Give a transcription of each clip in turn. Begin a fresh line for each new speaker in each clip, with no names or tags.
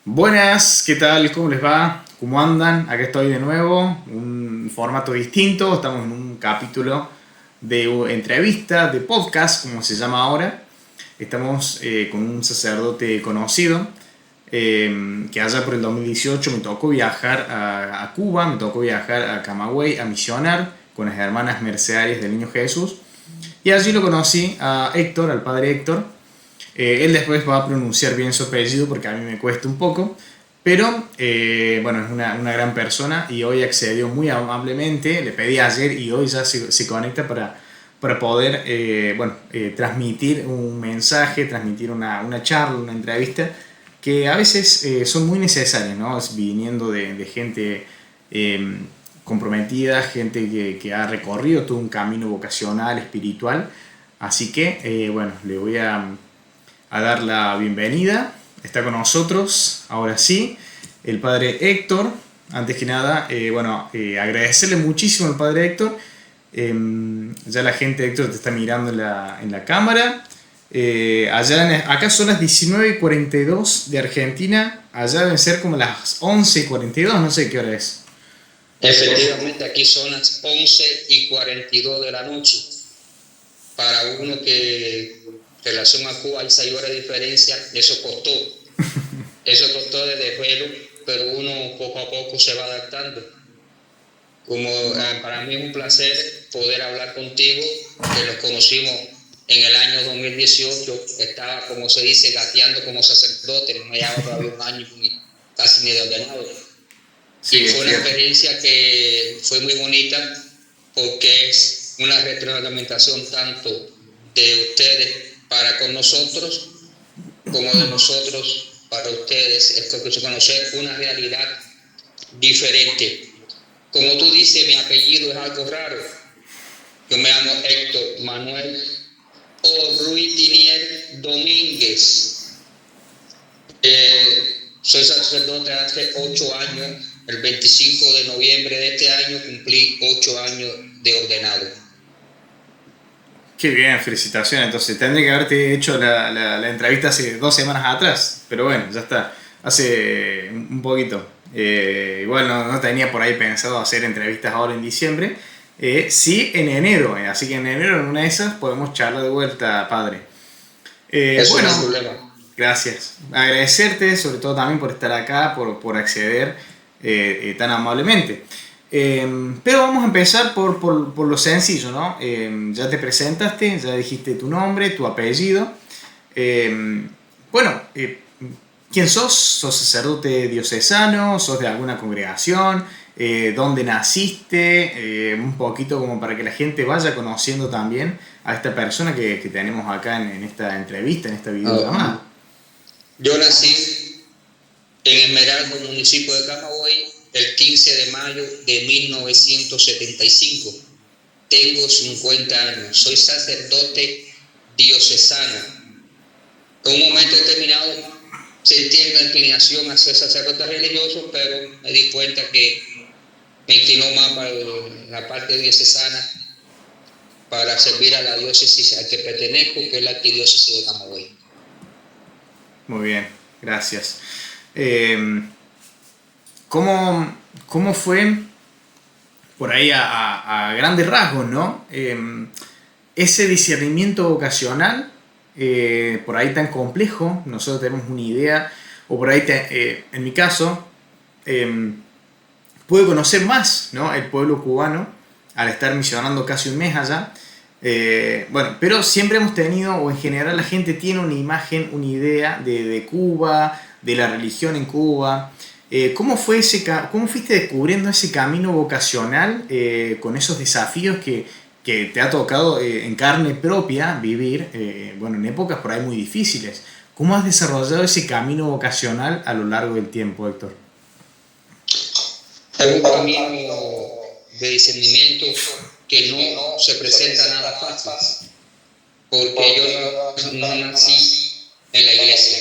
Buenas, ¿qué tal? ¿Cómo les va? ¿Cómo andan? Acá estoy de nuevo, un formato distinto, estamos en un capítulo de entrevista, de podcast, como se llama ahora. Estamos con un sacerdote conocido que allá por el 2018 me tocó viajar a Cuba, me tocó viajar a Camagüey a misionar con las hermanas mercedarias del Niño Jesús. Y allí lo conocí a Héctor, al padre Héctor. Él después va a pronunciar bien su apellido porque a mí me cuesta un poco, pero bueno, es una gran persona y hoy accedió muy amablemente, le pedí ayer y hoy ya se conecta para poder bueno, transmitir un mensaje, transmitir una charla, una entrevista que a veces son muy necesarias, ¿no? Viniendo de gente eh, comprometida, gente que ha recorrido todo un camino vocacional, espiritual. Así que, bueno, le voy a dar la bienvenida. Está con nosotros, ahora sí, el padre Héctor. Antes que nada, bueno, agradecerle muchísimo al padre Héctor. Ya la gente, Héctor, te está mirando en la cámara. Acá son las 19:42 de Argentina. Allá deben ser como las 11:42, no sé qué hora es.
Efectivamente, aquí son las 11:42 de la noche. Para uno que en relación a Cuba hay 6 horas de diferencia, eso costó desde vuelo, pero uno poco a poco se va adaptando. Para mí es un placer poder hablar contigo, que nos conocimos en el año 2018, estaba, como se dice, gateando como sacerdote, no me llevaba todavía un año casi ni de ordenado. Y
Sí, es
fue una
cierto.
experiencia que fue muy bonita porque es una retroalimentación tanto de ustedes para con nosotros como de nosotros para ustedes. Esto que se conocer una realidad diferente. Como tú dices, mi apellido es algo raro. Yo me llamo Héctor Manuel Orruitinier Domínguez. Soy sacerdote hace 8 años. El 25 de noviembre de este año cumplí 8 años de ordenado.
Qué bien, felicitaciones. Entonces, tendré que haberte hecho la entrevista hace 2 semanas atrás, pero bueno, ya está. Hace un poquito. Igual no tenía por ahí pensado hacer entrevistas ahora en diciembre. Sí, en enero. Así que en enero, en una de esas, podemos charlar de vuelta, padre.
Eso no hay
Bueno,
problema.
gracias. Agradecerte sobre todo también por estar acá, por acceder tan amablemente. Pero vamos a empezar por lo sencillo, ¿no? Ya te presentaste, ya dijiste tu nombre, tu apellido. Bueno, ¿quién sos? ¿Sos sacerdote diocesano? ¿Sos de alguna congregación? ¿Dónde naciste? Un poquito como para que la gente vaya conociendo también a esta persona que tenemos acá en esta entrevista, en esta
Uh,
videollamada.
yo nací en Esmeralda, municipio de Camagüey, el 15 de mayo de 1975. Tengo 50 años. Soy sacerdote diocesano. En un momento determinado sentí una inclinación a ser sacerdote religioso, pero me di cuenta que me inclinó más para la parte diocesana para servir a la diócesis a que pertenezco, que es la arquidiócesis de Camagüey.
Muy bien, gracias. Eh, ¿cómo fue por ahí a grandes rasgos, ¿no? Ese discernimiento vocacional, por ahí tan complejo, nosotros tenemos una idea, o por ahí, en mi caso, eh, pude conocer más, ¿no? El pueblo cubano al estar misionando casi un mes allá. Bueno, pero siempre hemos tenido, o en general la gente tiene una imagen, una idea de Cuba, de la religión en Cuba. ¿Cómo fuiste descubriendo ese camino vocacional con esos desafíos que te ha tocado en carne propia vivir, bueno, en épocas por ahí muy difíciles? ¿Cómo has desarrollado ese camino vocacional a lo largo del tiempo, Héctor?
Es un camino de discernimiento que no se presenta nada fácil, porque yo no nací en la iglesia.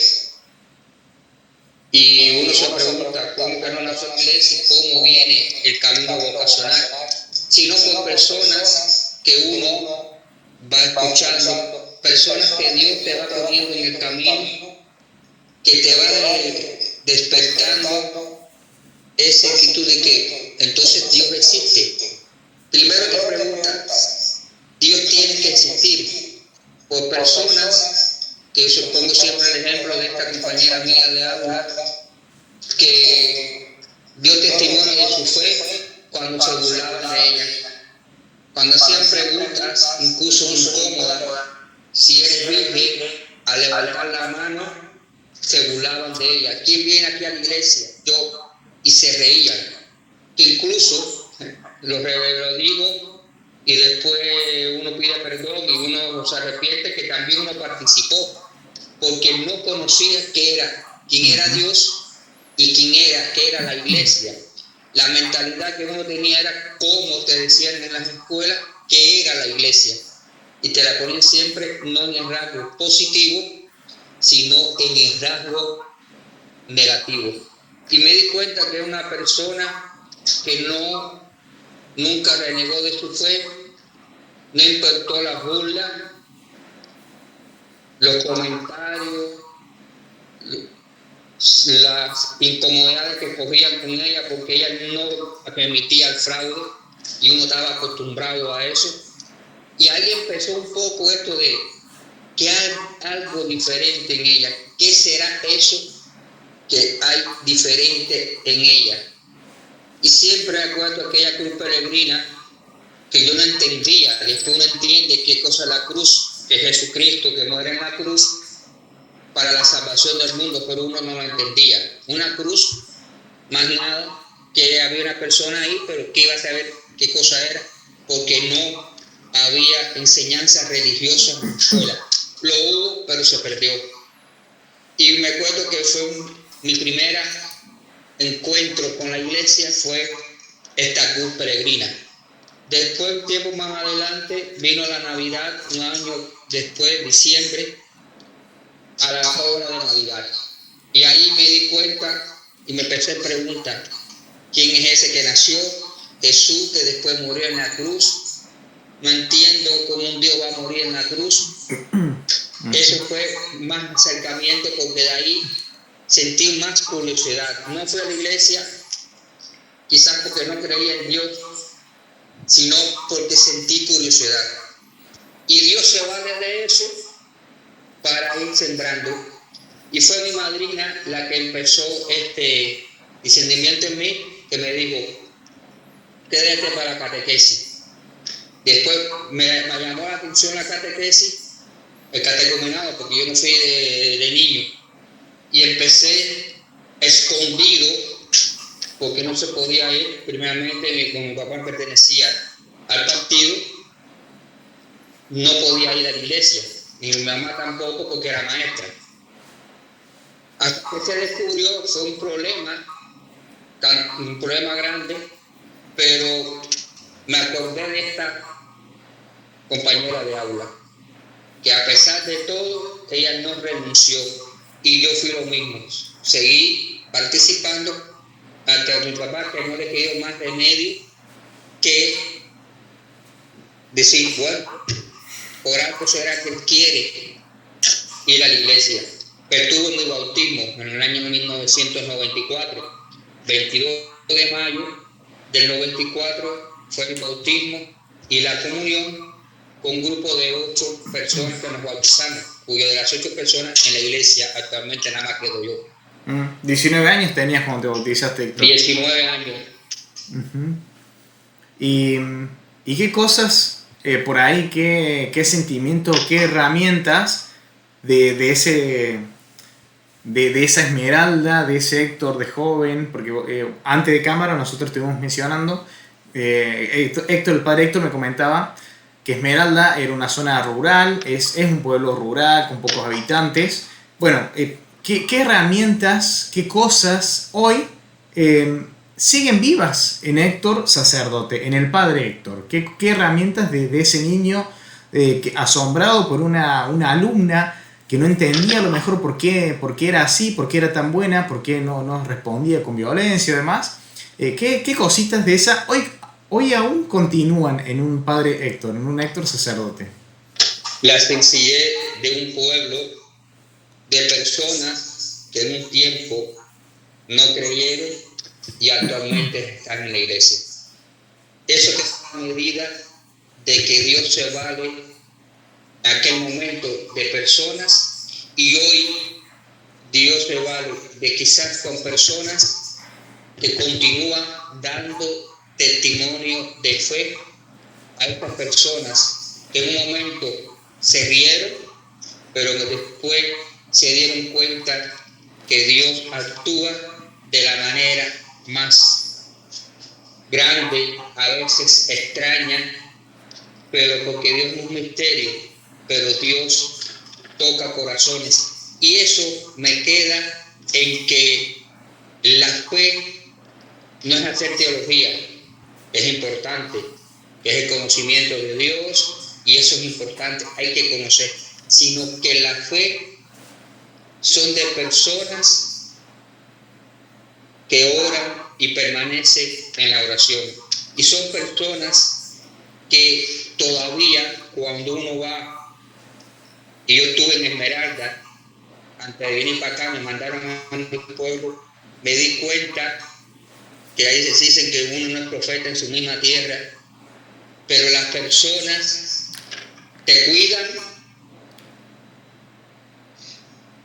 Y uno se pregunta, ¿cómo que no nació en la iglesia? ¿Cómo viene el camino vocacional? Sino por personas que uno va escuchando, personas que Dios te va poniendo en el camino, que te va despertando esa inquietud de que entonces Dios existe. Primero te preguntas, Dios tiene que existir por personas que yo pongo siempre el ejemplo de esta compañera mía de aula que dio testimonio de su fe cuando se burlaban de ella, cuando hacían preguntas incluso incómodas, si eres virgen, al levantar la mano se burlaban de ella. ¿Quién viene aquí a la iglesia? Yo. Y se reían. Que incluso lo digo y después uno pide perdón y uno se arrepiente que también uno participó porque no conocía quién era Dios y qué era la iglesia. La mentalidad que uno tenía era, como te decían en las escuelas, que era la iglesia. Y te la ponen siempre no en el rasgo positivo, sino en el rasgo negativo. Y me di cuenta que era una persona que nunca renegó de su fe, no importó las burlas, los comentarios, las incomodidades que cogían con ella, porque ella no permitía el fraude y uno estaba acostumbrado a eso. Y ahí empezó un poco esto de que hay algo diferente en ella. ¿Qué será eso que hay diferente en ella? Y siempre recuerdo aquella cruz peregrina que yo no entendía. Después uno entiende qué cosa es la cruz, que es Jesucristo que muere en la cruz para la salvación del mundo, pero uno no lo entendía. Una cruz, más nada, que había una persona ahí, pero que iba a saber qué cosa era, porque no había enseñanza religiosa en la escuela. Lo hubo, pero se perdió. Y me acuerdo que mi primer encuentro con la iglesia fue esta cruz peregrina. Después, un tiempo más adelante, vino la Navidad, un año después, diciembre, a la hora de Navidad. Y ahí me di cuenta y me empecé a preguntar, ¿quién es ese que nació? Jesús, que después murió en la cruz. No entiendo cómo un Dios va a morir en la cruz. Eso fue más acercamiento, porque de ahí sentí más curiosidad. No fui a la iglesia, quizás porque no creía en Dios, sino porque sentí curiosidad. Y Dios se vale de eso para ir sembrando. Y fue mi madrina la que empezó este discernimiento en mí, que me dijo, quédate para la catequesis. Después me llamó la atención la catequesis, el catecumenado, porque yo no fui de niño. Y empecé escondido, porque no se podía ir. Primeramente, como mi papá pertenecía al partido, no podía ir a la iglesia. Ni mi mamá tampoco, porque era maestra. Hasta que se descubrió, fue un problema grande, pero me acordé de esta compañera de aula, que a pesar de todo, ella no renunció, y yo fui lo mismo. Seguí participando hasta mi papá, que no le quedó más remedio que decir, bueno, por algo será que él quiere ir a la iglesia. Tuve mi bautismo en el año 1994, 22 de mayo del 94 fue mi bautismo y la comunión con un grupo de 8 personas que nos bautizamos, cuyo de las 8 personas en la iglesia actualmente nada más quedo yo.
19 años tenías cuando te bautizaste, Héctor.
19 años.
Uh-huh. ¿Y qué cosas por ahí, qué sentimiento, qué herramientas de esa Esmeralda, de ese Héctor de joven? Porque antes de cámara nosotros estuvimos mencionando, Héctor, el padre Héctor me comentaba que Esmeralda era una zona rural, es un pueblo rural con pocos habitantes. Bueno, ¿qué herramientas, qué cosas hoy siguen vivas en Héctor sacerdote, en el padre Héctor? ¿Qué herramientas de ese niño asombrado por una alumna que no entendía a lo mejor por qué era así, por qué era tan buena, por qué no respondía con violencia y demás? ¿Qué cositas de esa hoy aún continúan en un padre Héctor, en un Héctor sacerdote?
La sencillez de un pueblo, de personas que en un tiempo no creyeron y actualmente están en la iglesia. Eso te da una medida de que Dios se vale en aquel momento de personas, y hoy Dios se vale de quizás con personas que continúan dando testimonio de fe a estas personas que en un momento se rieron, pero que después se dieron cuenta que Dios actúa de la manera más grande, a veces extraña, pero porque Dios es un misterio, pero Dios toca corazones. Y eso me queda en que la fe no es hacer teología, es importante, es el conocimiento de Dios, y eso es importante, hay que conocer, sino que la fe son de personas que oran y permanecen en la oración. Y son personas que todavía, cuando uno va, y yo estuve en Esmeralda, antes de venir para acá, me mandaron a mi pueblo, me di cuenta que ahí se dicen que uno no es profeta en su misma tierra, pero las personas te cuidan.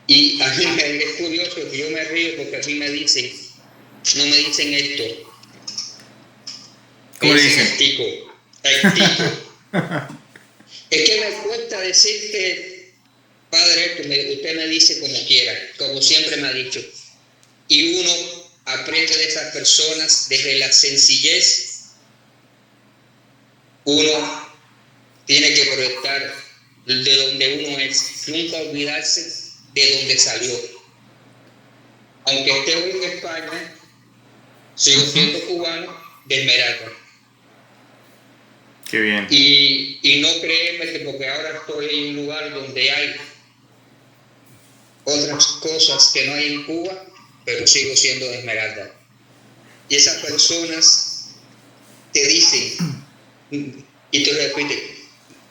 Y a mí es curioso que yo me río porque a mí me dicen, no me dicen Héctor,
¿cómo le dicen?
el tico. Es que me cuesta decir que, Padre Héctor, usted me dice como quiera, como siempre me ha dicho. Y uno aprende de esas personas desde la sencillez. Uno tiene que proyectar de donde uno es, nunca olvidarse de donde salió. Aunque esté hoy en España, sigo siendo cubano de Esmeralda.
Qué bien.
Y no creerme que porque ahora estoy en un lugar donde hay otras cosas que no hay en Cuba, pero sigo siendo de Esmeralda. Y esas personas te dicen, y te lo repiten,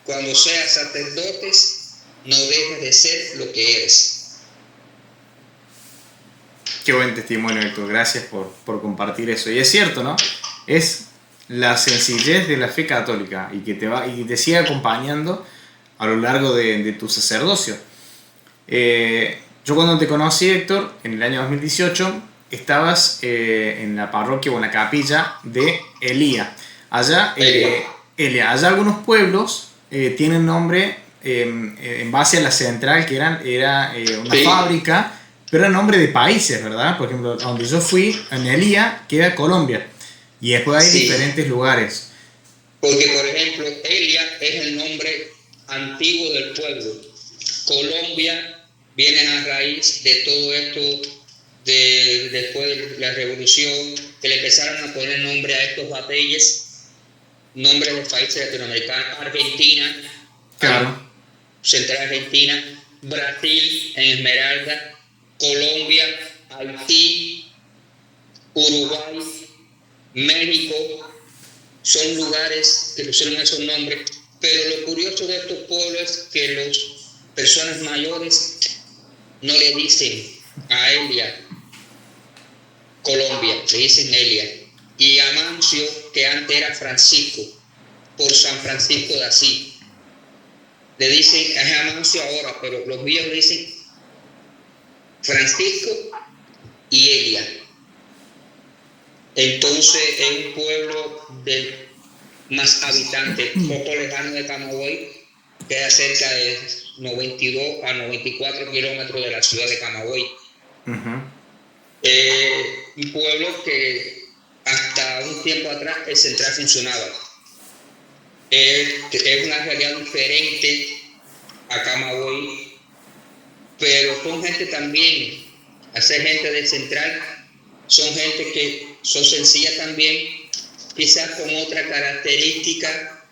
cuando seas sacerdotes, no dejes de ser lo que eres.
Qué buen testimonio, Héctor. Gracias por compartir eso. Y es cierto, ¿no? Es la sencillez de la fe católica y que te sigue acompañando a lo largo de tu sacerdocio. Yo cuando te conocí, Héctor, en el año 2018, estabas en la parroquia o en la capilla de Elía. Allá algunos pueblos tienen nombre en base a la central, que era una fábrica, pero era nombre de países, ¿verdad? Por ejemplo, donde yo fui, en Elía, queda Colombia. Y después hay diferentes lugares.
Porque, por ejemplo, Elia es el nombre antiguo del pueblo. Colombia viene a raíz de todo esto, después de la revolución, que le empezaron a poner nombre a estos batalles, nombres de países latinoamericanos. Argentina,
claro.
Central Argentina, Brasil en Esmeralda, Colombia, Haití, Uruguay, México, son lugares que pusieron esos nombres. Pero lo curioso de estos pueblos es que las personas mayores no le dicen a Elia Colombia, le dicen Elia. Y a Mancio, que antes era Francisco, por San Francisco de Asís, le dicen, es Amancio ahora, pero los míos le dicen Francisco y Elia. Entonces es un pueblo de más habitantes, poco lejano de Camagüey, queda cerca de 92 a 94 kilómetros de la ciudad de Camagüey. Un pueblo que hasta un tiempo atrás el central funcionaba. Es una realidad diferente a Camagüey, pero son gente también, al ser gente del central, son gente que son sencillas también, quizás con otra característica,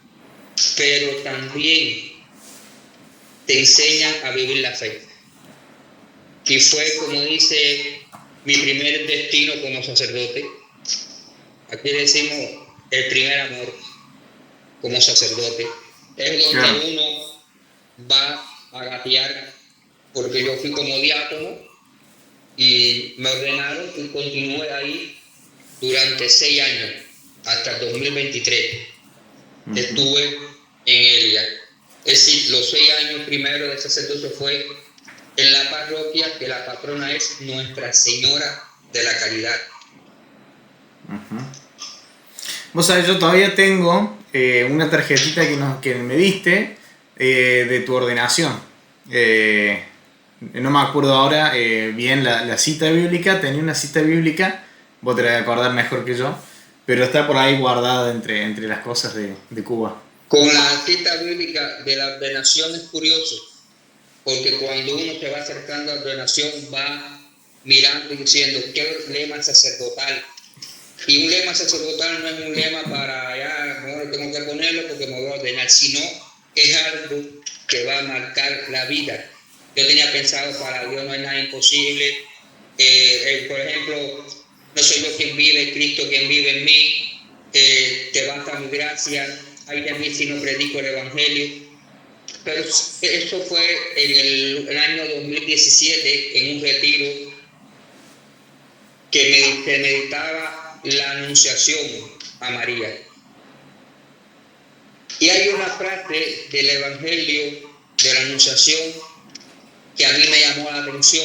pero también te enseñan a vivir la fe. Y fue, como dice, mi primer destino como sacerdote. Aquí decimos el primer amor como sacerdote. Es donde uno va a gatear, porque yo fui como diácono y me ordenaron y continué ahí durante 6 años, hasta el 2023. Estuve en ella. Es decir, los 6 años primero de sacerdocio fue en la parroquia, que la patrona es Nuestra Señora de la Caridad.
Vos sabés, yo todavía tengo una tarjetita que me diste de tu ordenación. No me acuerdo ahora bien la cita bíblica, tenía una cita bíblica, vos te la vas a acordar mejor que yo, pero está por ahí guardada entre las cosas de Cuba.
Con la cita bíblica de la ordenación es curioso, porque cuando uno se va acercando a la ordenación va mirando y diciendo qué lema sacerdotal. Y un lema sacerdotal no es un lema para ya, no tengo que ponerlo porque me voy a ordenar, sino es algo que va a marcar la vida. Yo tenía pensado, para Dios no hay nada imposible. Por ejemplo, no soy yo quien vive, Cristo quien vive en mí. Te basta mi gracia. Ay de mí si no predico el Evangelio. Pero eso fue en el año 2017, en un retiro que meditaba la anunciación a María. Y hay una frase del Evangelio de la anunciación que a mí me llamó la atención.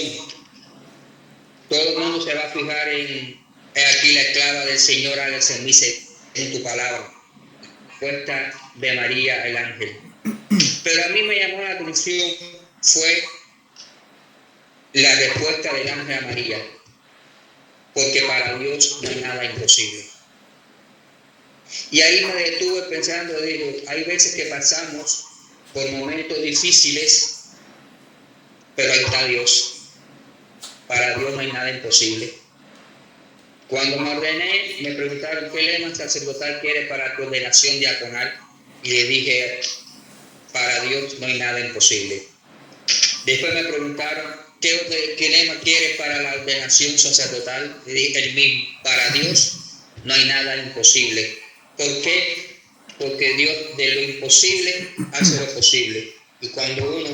Todo el mundo se va a fijar en aquí la esclava del Señor al servirse en tu palabra. Respuesta de María el ángel. Pero a mí me llamó la atención fue la respuesta del ángel a María. Porque para Dios no hay nada imposible. Y ahí me detuve pensando, digo, hay veces que pasamos por momentos difíciles, pero ahí está Dios. Para Dios no hay nada imposible. Cuando me ordené, me preguntaron qué lema sacerdotal quieres para tu ordenación diaconal, y le dije, para Dios no hay nada imposible. Después me preguntaron qué lema quieres para la ordenación sacerdotal, le dije el mismo, para Dios no hay nada imposible. ¿Por qué? Porque Dios de lo imposible hace lo posible. Y cuando uno,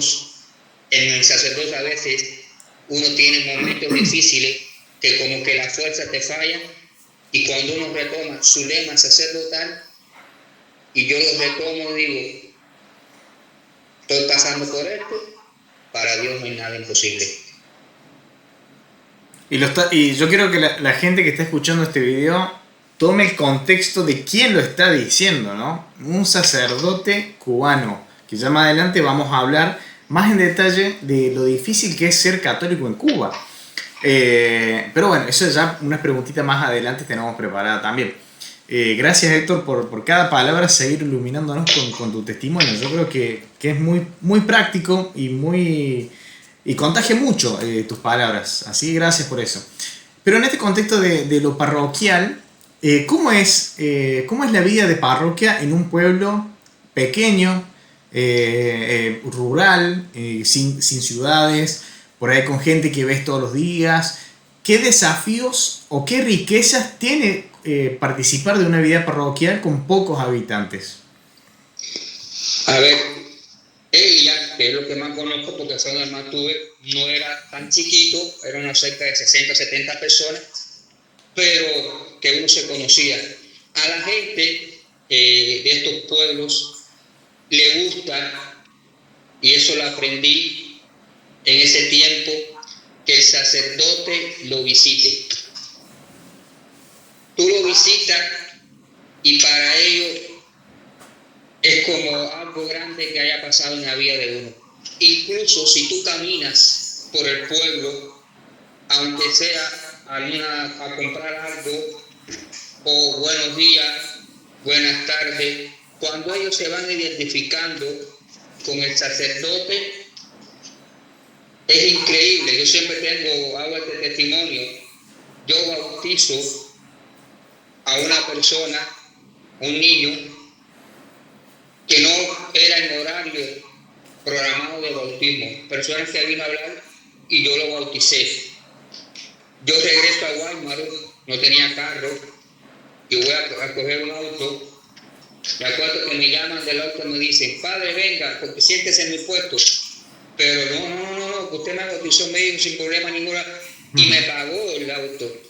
en el sacerdocio a veces, uno tiene momentos difíciles que como que la fuerza te falla, y cuando uno retoma su lema sacerdotal, y yo lo retomo y digo, estoy pasando por esto, para Dios no hay nada imposible.
Y yo quiero que la gente que está escuchando este video tome el contexto de quién lo está diciendo, ¿no? Un sacerdote cubano, que ya más adelante vamos a hablar más en detalle de lo difícil que es ser católico en Cuba. Pero bueno, eso ya unas preguntitas más adelante tenemos preparada también. Gracias, Héctor, por cada palabra seguir iluminándonos con tu testimonio. Yo creo que es muy, muy práctico y contagia mucho tus palabras. Así, gracias por eso. Pero en este contexto de lo parroquial, ¿cómo es la vida de parroquia en un pueblo pequeño, rural, sin ciudades, por ahí con gente que ves todos los días? ¿Qué desafíos o qué riquezas tiene participar de una vida parroquial con pocos habitantes?
A ver, ella, que es lo que más conozco porque fue donde más tuve, no era tan chiquito, eran cerca de 60, 70 personas, pero que uno se conocía. A la gente de estos pueblos le gusta, y eso lo aprendí en ese tiempo, que el sacerdote lo visite. Tú lo visitas y para ellos es como algo grande que haya pasado en la vida de uno. Incluso si tú caminas por el pueblo, aunque sea a comprar algo, o buenos días, buenas tardes, cuando ellos se van identificando con el sacerdote, es increíble. Yo siempre hago este testimonio. Yo bautizo a una persona, un niño, que no era en horario programado de bautismo. Personas que vino a hablar y yo lo bauticé. Yo regreso a Guaymaro, no tenía carro, y voy a coger un auto. Me acuerdo que me llaman del auto y me dicen, padre, venga, porque siéntese en mi puesto. Pero no, que usted me bautizó, me dijo sin problema ninguno. y me pagó el auto.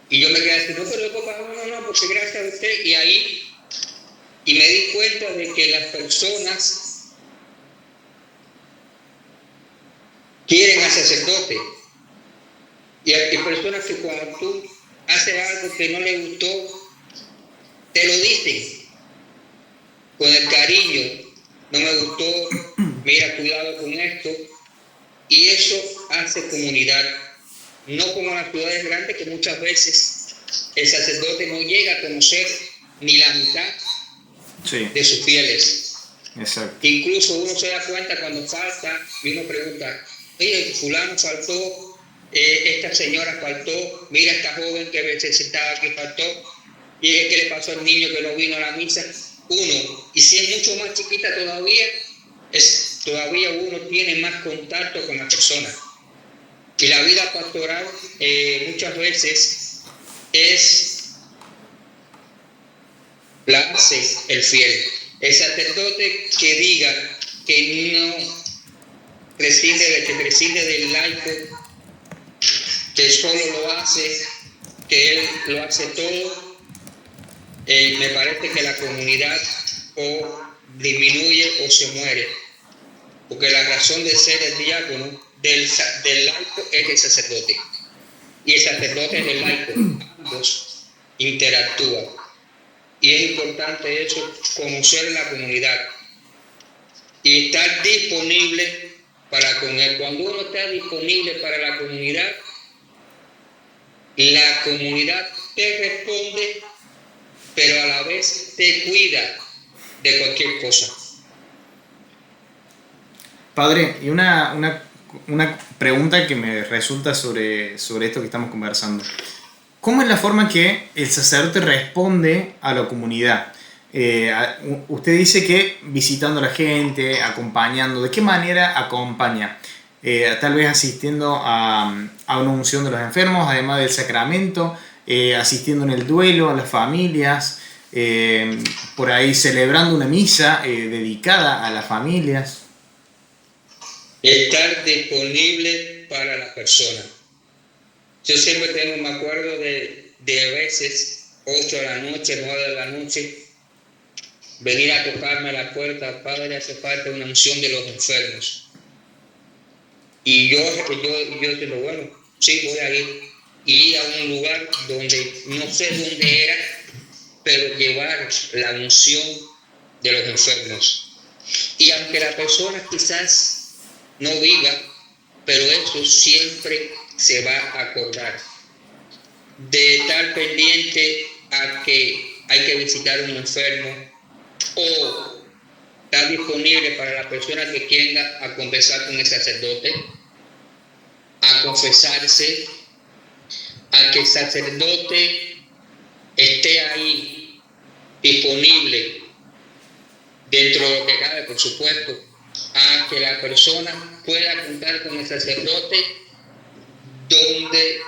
Y yo me quedé así, no, pero yo puedo pagar, no, porque gracias a usted. Y me di cuenta de que las personas quieren al sacerdote. Y hay personas que cuando tú haces algo que no les gustó, te lo dicen con el cariño. No me gustó, mira, cuidado con esto. Y eso hace comunidad. No como en las ciudades grandes, que muchas veces el sacerdote no llega a conocer ni la mitad de sus fieles.
Exacto.
Incluso uno se da cuenta cuando falta y uno pregunta, oye, fulano faltó, esta señora faltó, mira esta joven que se sentaba aquí faltó, y qué le pasó al niño que no vino a la misa. Uno, y si es mucho más chiquita todavía uno tiene más contacto con la persona. Y la vida pastoral muchas veces la hace el fiel. El sacerdote que diga que no prescinde del laico, que solo lo hace, que él lo hace todo, me parece que la comunidad o disminuye o se muere. Porque la razón de ser el diácono del laico es el sacerdote. Y el sacerdote es el laico. Ambos interactúan. Y es importante eso, conocer la comunidad y estar disponible para con él. Cuando uno está disponible para la comunidad te responde, pero a la vez te cuida de cualquier cosa.
Padre, y una pregunta que me resulta sobre esto que estamos conversando. ¿Cómo es la forma que el sacerdote responde a la comunidad? Usted dice que visitando a la gente, acompañando. ¿De qué manera acompaña? Tal vez asistiendo a una unción de los enfermos, además del sacramento, asistiendo en el duelo a las familias, por ahí celebrando una misa dedicada a las familias.
Estar disponible para la persona. Yo siempre me acuerdo de a veces 8 de la noche, 9 de la noche, venir a tocarme a la puerta, padre, hace falta una unción de los enfermos. Y yo digo, bueno, sí, voy a ir. Y ir a un lugar donde no sé dónde era, pero llevar la unción de los enfermos. Y aunque la persona quizás no viva, pero eso siempre se va a acordar. De estar pendiente a que hay que visitar a un enfermo o estar disponible para la persona que quiera a conversar con el sacerdote, a confesarse, a que el sacerdote esté ahí disponible dentro de lo que cabe, por supuesto, a que la persona pueda contar con el sacerdote donde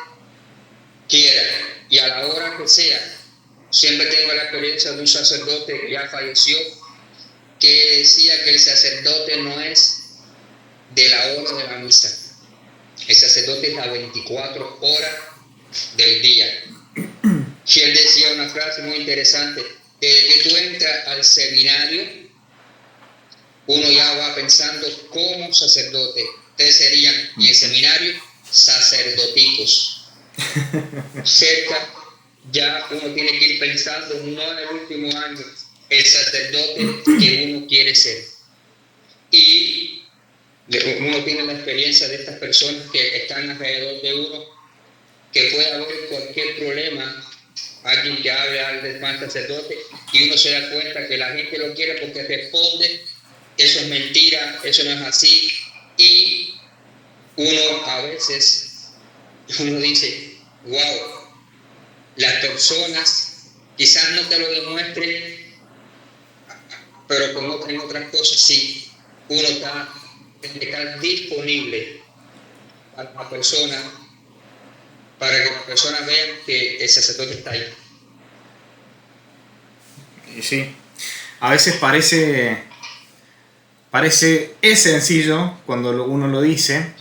quiera y a la hora que sea. Siempre tengo la experiencia de un sacerdote que ya falleció, que decía que el sacerdote no es de la hora de la misa. El sacerdote es las 24 horas del día. Y él decía una frase muy interesante: desde que tú entras al seminario, uno ya va pensando como sacerdote. Ustedes serían en el seminario sacerdoticos. Cerca ya uno tiene que ir pensando, no en el último año, el sacerdote que uno quiere ser. Y uno tiene la experiencia de estas personas que están alrededor de uno, que puede haber cualquier problema, alguien que hable al más sacerdote, y uno se da cuenta que la gente lo quiere porque responde. Eso es mentira, eso no es así. Y uno a veces, uno dice, wow, las personas quizás no te lo demuestren, pero en otras cosas sí. Uno está disponible a la persona para que las personas vean que el sacerdote está ahí.
Y sí, a veces es sencillo cuando uno lo dice,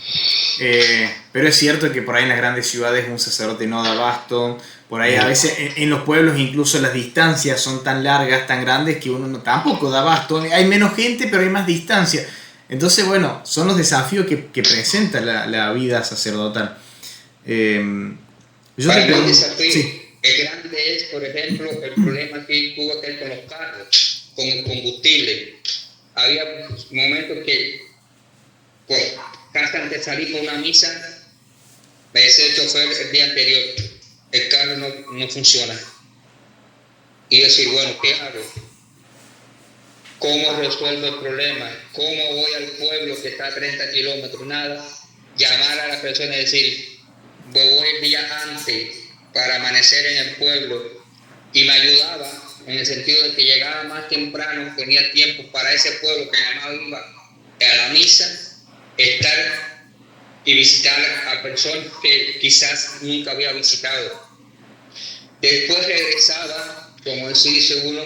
pero es cierto que por ahí en las grandes ciudades un sacerdote no da abasto, por ahí a veces en los pueblos incluso las distancias son tan largas, tan grandes, que uno tampoco da abasto, hay menos gente pero hay más distancia. Entonces, bueno, son los desafíos que presenta la vida sacerdotal. Yo
Para
te
mí el
pregunto,
desafío,
sí,
el grande es, por ejemplo, el problema que tuvo que ver con los carros, con el combustible. Había momentos que, casi antes de salir por una misa, me decía el chofer el día anterior, el carro no funciona. Y decir, bueno, ¿qué hago? ¿Cómo resuelvo el problema? ¿Cómo voy al pueblo que está a 30 kilómetros? Nada. Llamar a la persona y decir, voy el día antes para amanecer en el pueblo. Y me ayudaba en el sentido de que llegaba más temprano, tenía tiempo para ese pueblo que nada más iba a la misa, estar y visitar a personas que quizás nunca había visitado. Después regresaba, como dice uno,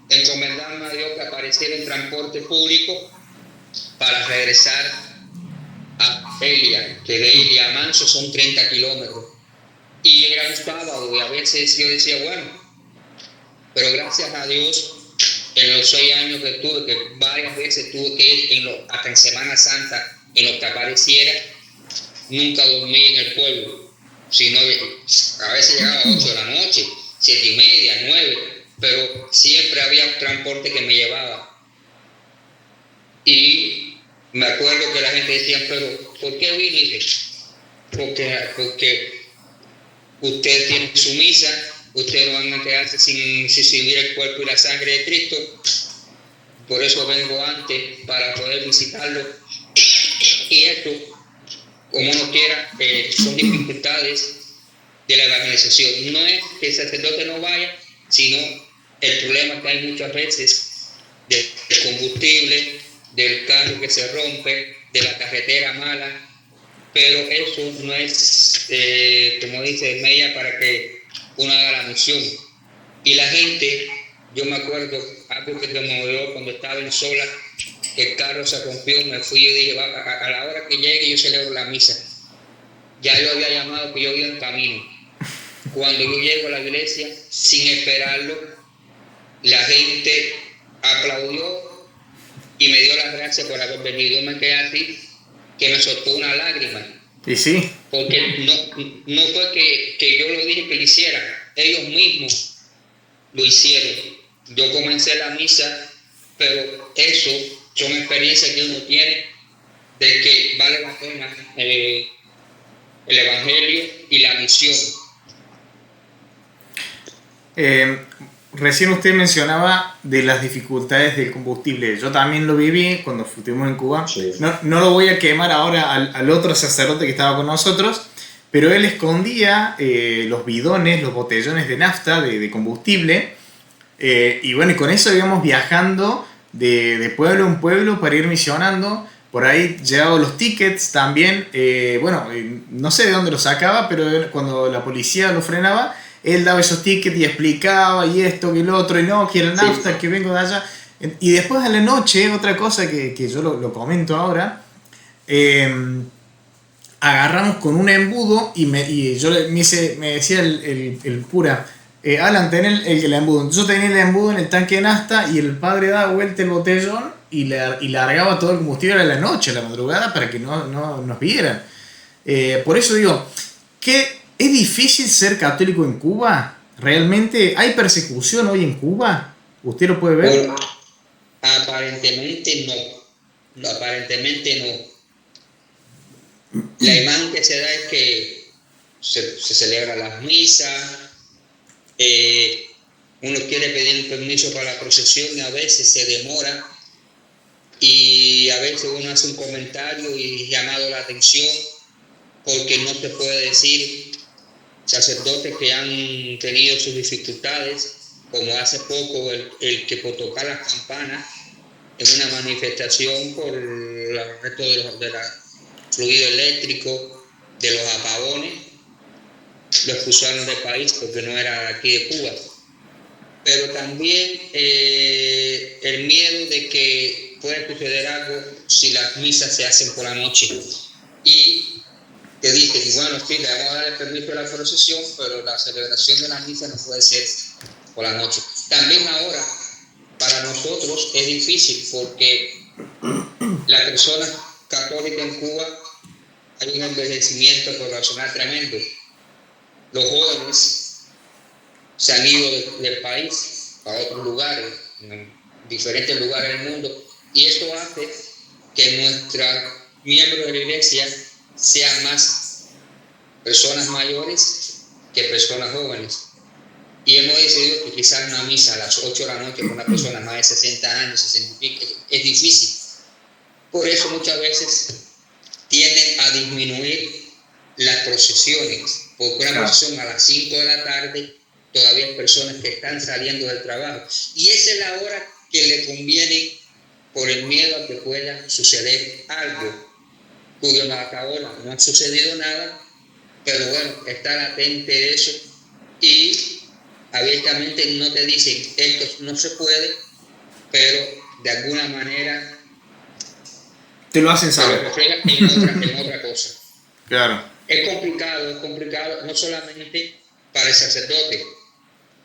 encomendando a Dios que apareciera en transporte público para regresar a Elia, que de Elia a Manso son 30 kilómetros. Y era un sábado y a veces yo decía, bueno, pero gracias a Dios, en los 6 años que tuve, que varias veces tuve que ir hasta en Semana Santa, en lo que apareciera, nunca dormí en el pueblo, sino a veces llegaba a 8 de la noche, 7:30, 9, pero siempre había un transporte que me llevaba. Y me acuerdo que la gente decía, pero ¿por qué vino? Y dije, porque usted tiene su misa, ustedes no van a quedarse sin recibir el cuerpo y la sangre de Cristo, por eso vengo antes, para poder visitarlo. Y esto, como uno quiera, son dificultades de la evangelización. No es que el sacerdote no vaya, sino el problema que hay muchas veces del combustible, del carro que se rompe, de la carretera mala, pero eso no es, como dice Meya, para que uno haga la misión. Y la gente, yo me acuerdo, algo que me movió cuando estaba en Sola, que el carro se rompió, me fui y dije, a la hora que llegue yo celebro la misa. Ya yo había llamado que yo iba en camino. Cuando yo llego a la iglesia, sin esperarlo, la gente aplaudió y me dio las gracias por haber venido. Yo me quedé así, que me soltó una lágrima.
y sí,
Porque no fue que yo lo dije que lo hicieran, ellos mismos lo hicieron. Yo comencé la misa, pero eso son experiencias que uno tiene de que vale la pena el evangelio y la misión.
Recién usted mencionaba de las dificultades del combustible. Yo también lo viví cuando estuvimos en Cuba.
Sí.
No lo voy a quemar ahora al otro sacerdote que estaba con nosotros, pero él escondía los bidones, los botellones de nafta, de combustible, y bueno, y con eso íbamos viajando de pueblo en pueblo para ir misionando. Por ahí llevaba los tickets también. No sé de dónde los sacaba, pero cuando la policía lo frenaba, él daba esos tickets y explicaba y esto, que el otro, y no, que era nafta, sí, que vengo de allá. Y después a la noche, otra cosa que yo lo comento ahora, agarramos con un embudo y me decía el cura, Alan, ten el embudo. Yo tenía el embudo en el tanque de nafta y el padre daba vuelta el botellón y largaba todo el combustible a la noche, a la madrugada, para que no nos vieran. Por eso digo, que ¿es difícil ser católico en Cuba? ¿Realmente hay persecución hoy en Cuba? ¿Usted lo puede ver?
Bueno, aparentemente no. Aparentemente no. La imagen que se da es que se celebran las misas, uno quiere pedir permiso para la procesión y a veces se demora y a veces uno hace un comentario y llamado la atención porque no se puede decir. Sacerdotes que han tenido sus dificultades, como hace poco el que por tocar las campanas en una manifestación por el resto de la fluido eléctrico, de los apagones, lo expulsaron del país porque no era aquí de Cuba. Pero también el miedo de que pueda suceder algo si las misas se hacen por la noche. Y te dicen, bueno, sí, le vamos a dar el permiso de la procesión, pero la celebración de la misa no puede ser por la noche. También ahora, para nosotros es difícil porque las personas católicas en Cuba hay un envejecimiento poblacional tremendo. Los jóvenes se han ido del país a otros lugares, en diferentes lugares del mundo, y esto hace que nuestros miembros de la iglesia sean más personas mayores que personas jóvenes. Y hemos decidido que quizás una misa a las 8 de la noche con una persona más de 60 años, 60 es difícil. Por eso muchas veces tienden a disminuir las procesiones, porque una procesión a las 5 de la tarde todavía hay personas que están saliendo del trabajo. Y esa es la hora que le conviene por el miedo a que pueda suceder algo, cuyo hasta ahora no ha sucedido nada, pero bueno, está latente de eso y abiertamente no te dicen esto no se puede, pero de alguna manera
te lo hacen saber.
Te lo reflejan en otra cosa.
Claro.
Es complicado, no solamente para el sacerdote,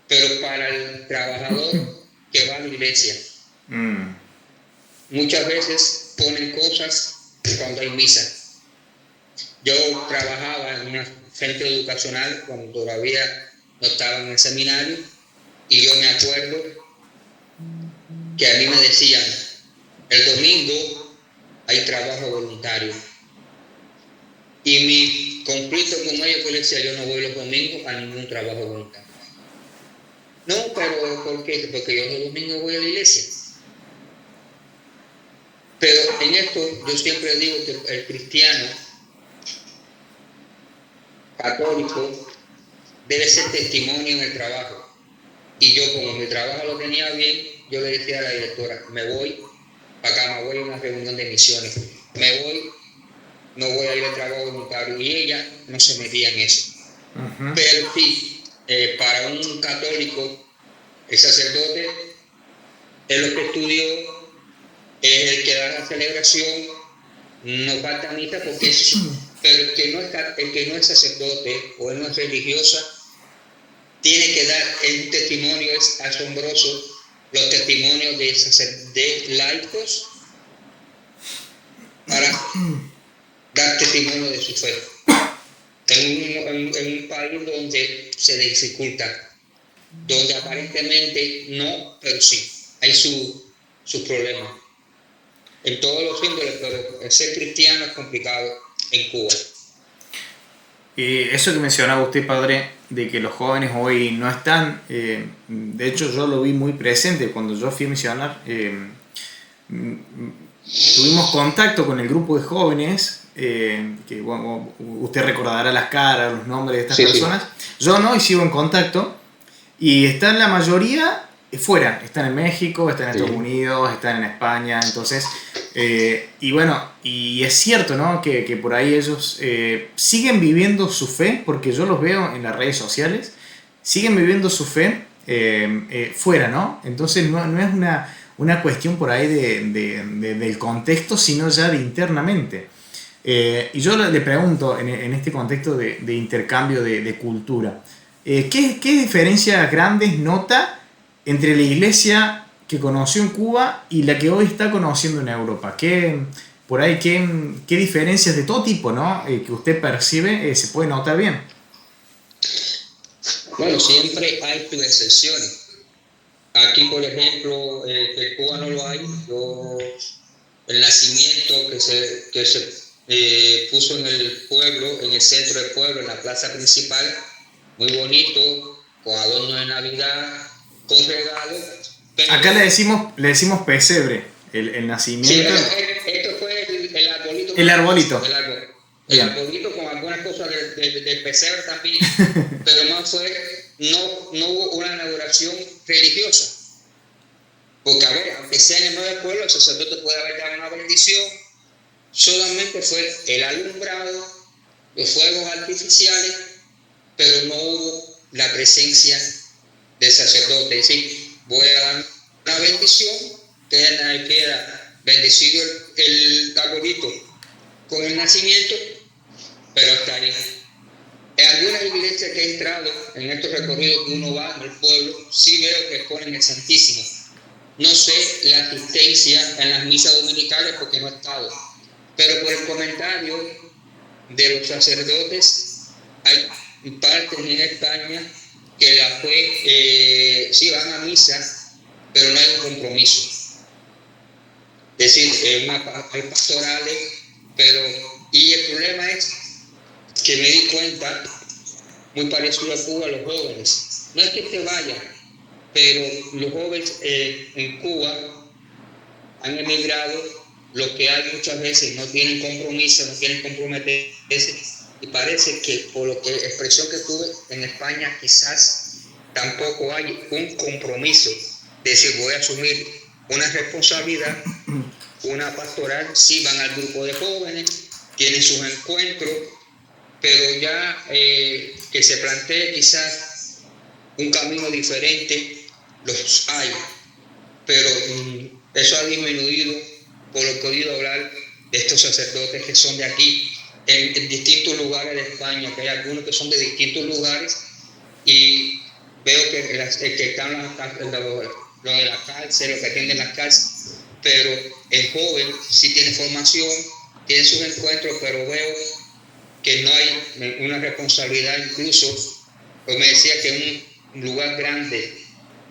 pero para el trabajador que va a la iglesia. Muchas veces ponen cosas cuando hay misa. Yo trabajaba en un centro educacional cuando todavía no estaba en el seminario y yo me acuerdo que a mí me decían, el domingo hay trabajo voluntario. Y mi conflicto con ellos que les decía, yo no voy los domingos a ningún trabajo voluntario. No, pero ¿por qué? Porque yo los domingos voy a la iglesia. Pero en esto yo siempre digo que el cristiano católico debe ser testimonio en el trabajo. Y yo, como mi trabajo lo tenía bien, yo le decía a la directora, me voy acá, me voy a una reunión de misiones, no voy a ir al trabajo voluntario. Y ella no se metía en eso. Pero sí, para un católico, el sacerdote es lo que estudió, es el que da la celebración, no falta misa porque es eso. Pero el que no es sacerdote o no es religiosa, tiene que dar un testimonio, es asombroso, los testimonios de laicos para dar testimonio de su fe. En un país donde se dificulta, donde aparentemente no, pero sí, hay su problema. En todos los índoles, pero ser cristiano es complicado en Cuba.
Eso que mencionaba usted, padre, de que los jóvenes hoy no están, de hecho yo lo vi muy presente cuando yo fui a misionar. Tuvimos contacto con el grupo de jóvenes, que bueno, usted recordará las caras, los nombres de estas personas. Sí. Yo no, y sigo en contacto, y están la mayoría fuera, están en México, están en Estados Unidos, están en España, entonces, y bueno, y es cierto, ¿no? Que por ahí ellos siguen viviendo su fe, porque yo los veo en las redes sociales, siguen viviendo su fe fuera, ¿no? Entonces no es una cuestión por ahí del contexto, sino ya de internamente. Y yo le pregunto, en este contexto de intercambio de cultura, ¿qué diferencias grandes nota entre la iglesia que conoció en Cuba y la que hoy está conociendo en Europa? ¿Qué diferencias de todo tipo, ¿no? Que usted percibe se puede notar bien?
Bueno, siempre hay sus excepciones. Aquí, por ejemplo, en Cuba no lo hay. El nacimiento que se puso en el pueblo, en el centro del pueblo, en la plaza principal, muy bonito, con adornos de Navidad, con regalos.
Acá le decimos pesebre, el nacimiento.
Sí, esto fue el arbolito.
El arbolito.
El arbolito con algunas cosas del pesebre también, pero más fue, no hubo una inauguración religiosa. Porque, a ver, aunque sea en el medio del pueblo, el sacerdote puede haber dado una bendición, solamente fue el alumbrado, los fuegos artificiales, pero no hubo la presencia del sacerdote. Es decir, voy a dar una bendición, queda bendecido el arbolito con el nacimiento, pero hasta ahí. En algunas iglesias que he entrado, en estos recorridos que uno va en el pueblo, sí veo que exponen el Santísimo. No sé la asistencia en las misas dominicales porque no he estado, pero por el comentario de los sacerdotes, hay partes en España que la fe, sí van a misa, pero no hay un compromiso. Es decir, hay pastorales, pero... Y el problema es que me di cuenta, muy parecido a Cuba, los jóvenes. No es que te vayan, pero los jóvenes en Cuba han emigrado, lo que hay muchas veces no tienen compromiso, no quieren comprometerse, y parece que por lo que expresión que tuve en España quizás tampoco hay un compromiso de decir voy a asumir una responsabilidad, una pastoral. Sí van al grupo de jóvenes, tienen sus encuentros, pero ya que se plantee quizás un camino diferente, los hay, pero eso ha disminuido por lo que he oído hablar de estos sacerdotes que son de aquí, en distintos lugares de España, que hay algunos que son de distintos lugares, y veo que están lo de la cárcel, los que atienden las cárceles, pero el joven sí tiene formación, tiene sus encuentros, pero veo que no hay una responsabilidad. Incluso, pues me decía que un lugar grande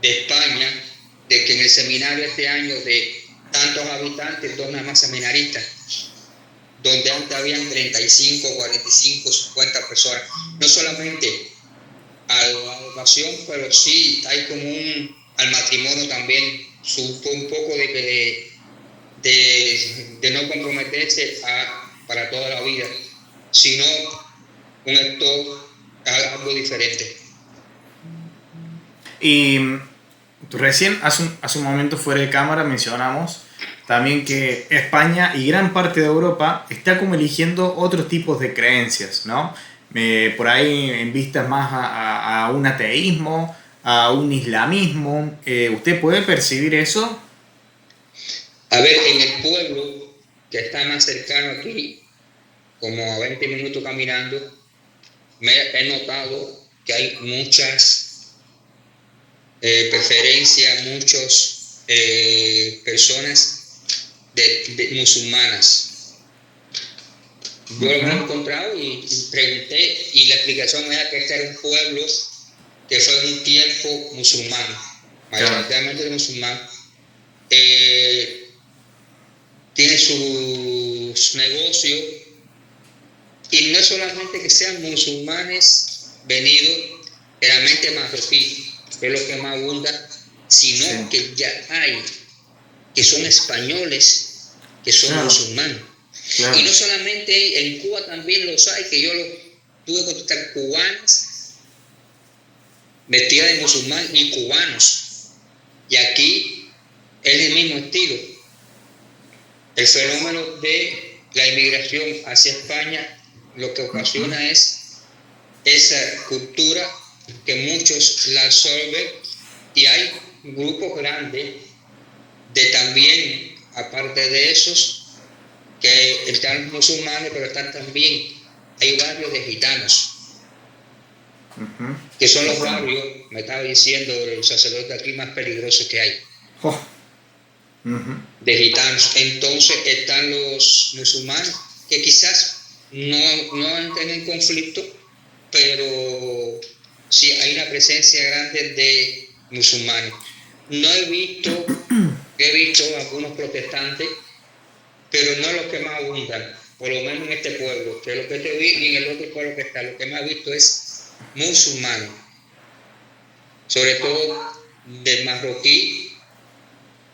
de España, de que en el seminario este año de tantos habitantes, dos nada más seminaristas, donde antes habían 35, 45, 50 personas, no solamente a la educación, pero sí hay como al matrimonio también, un poco de no comprometerse para toda la vida, sino un acto, algo diferente.
Y recién, hace un momento fuera de cámara, mencionamos también que España y gran parte de Europa está como eligiendo otros tipos de creencias, ¿no? Por ahí en vistas más a un ateísmo, a un islamismo. ¿Usted puede percibir eso?
A ver, en el pueblo que está más cercano aquí, como a 20 minutos caminando, he notado que hay muchas preferencias, muchas personas de musulmanas. Yo lo he encontrado y pregunté, y la explicación me da que este era un pueblo que fue en un tiempo musulmán, mayoritariamente musulmán. Tiene sus negocios, y no es solamente que sean musulmanes venidos de la mente marroquí, que es lo que más abunda, sino que ya hay que son españoles, que son musulmanes. Claro. Y no solamente en Cuba también los hay, que yo tuve que contactar cubanas vestidas de musulmán y cubanos. Y aquí es el mismo estilo. El fenómeno de la inmigración hacia España lo que ocasiona es esa cultura que muchos la absorben, y hay grupos grandes de también, aparte de esos, que están musulmanes, pero están también, hay barrios de gitanos, que son los barrios, me estaba diciendo el sacerdote aquí, más peligrosos que hay. De gitanos. Entonces están los musulmanes, que quizás no entran en conflicto, pero sí hay una presencia grande de musulmanes. He visto algunos protestantes, pero no los que más abundan, por lo menos en este pueblo, que lo que te vi, y en el otro pueblo que está, lo que más he visto es musulmanes, sobre todo del marroquí,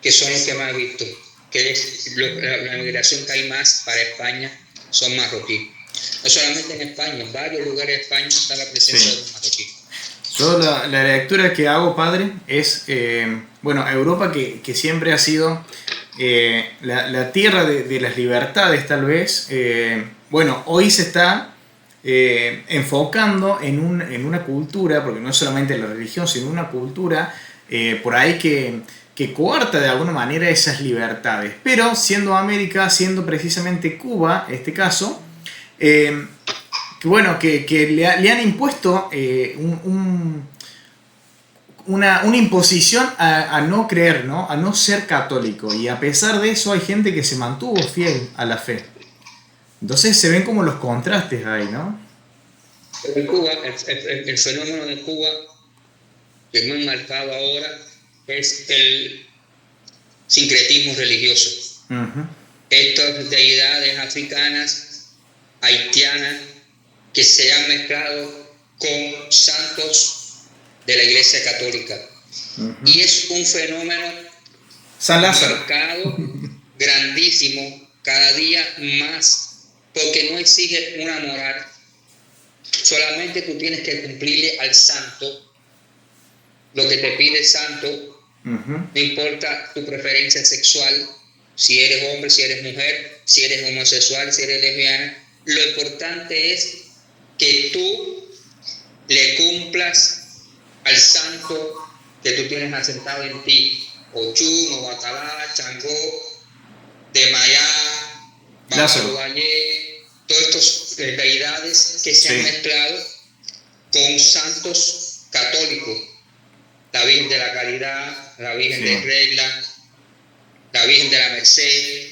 que son los que más he visto, que es la migración que hay más para España, son marroquíes. No solamente en España, en varios lugares de España está la presencia de los marroquíes.
Yo la lectura que hago, padre, es, Europa que siempre ha sido la tierra de las libertades, tal vez. Hoy se está enfocando en una cultura, porque no es solamente la religión, sino una cultura por ahí que coarta de alguna manera esas libertades. Pero siendo América, siendo precisamente Cuba, en este caso, bueno, que le han impuesto una imposición a no creer, ¿no? A no ser católico. Y a pesar de eso hay gente que se mantuvo fiel a la fe. Entonces se ven como los contrastes ahí, ¿no?
Pero en Cuba, el fenómeno de Cuba, que es muy marcado ahora, es el sincretismo religioso.
Uh-huh.
Estas deidades africanas, haitianas, que se han mezclado con santos de la Iglesia Católica. Uh-huh. Y es un fenómeno
San Lázaro,
marcado, grandísimo, cada día más, porque no exige una moral. Solamente tú tienes que cumplirle al santo lo que te pide el santo. Uh-huh. No importa tu preferencia sexual, si eres hombre, si eres mujer, si eres homosexual, si eres lesbiana. Lo importante es que tú le cumplas al santo que tú tienes asentado en ti. Ochun, Obatalá, Changó, Demayá, Babaluayé, todas estas deidades que se han mezclado con santos católicos. La Virgen de la Caridad, la Virgen de Regla, la Virgen de la Merced,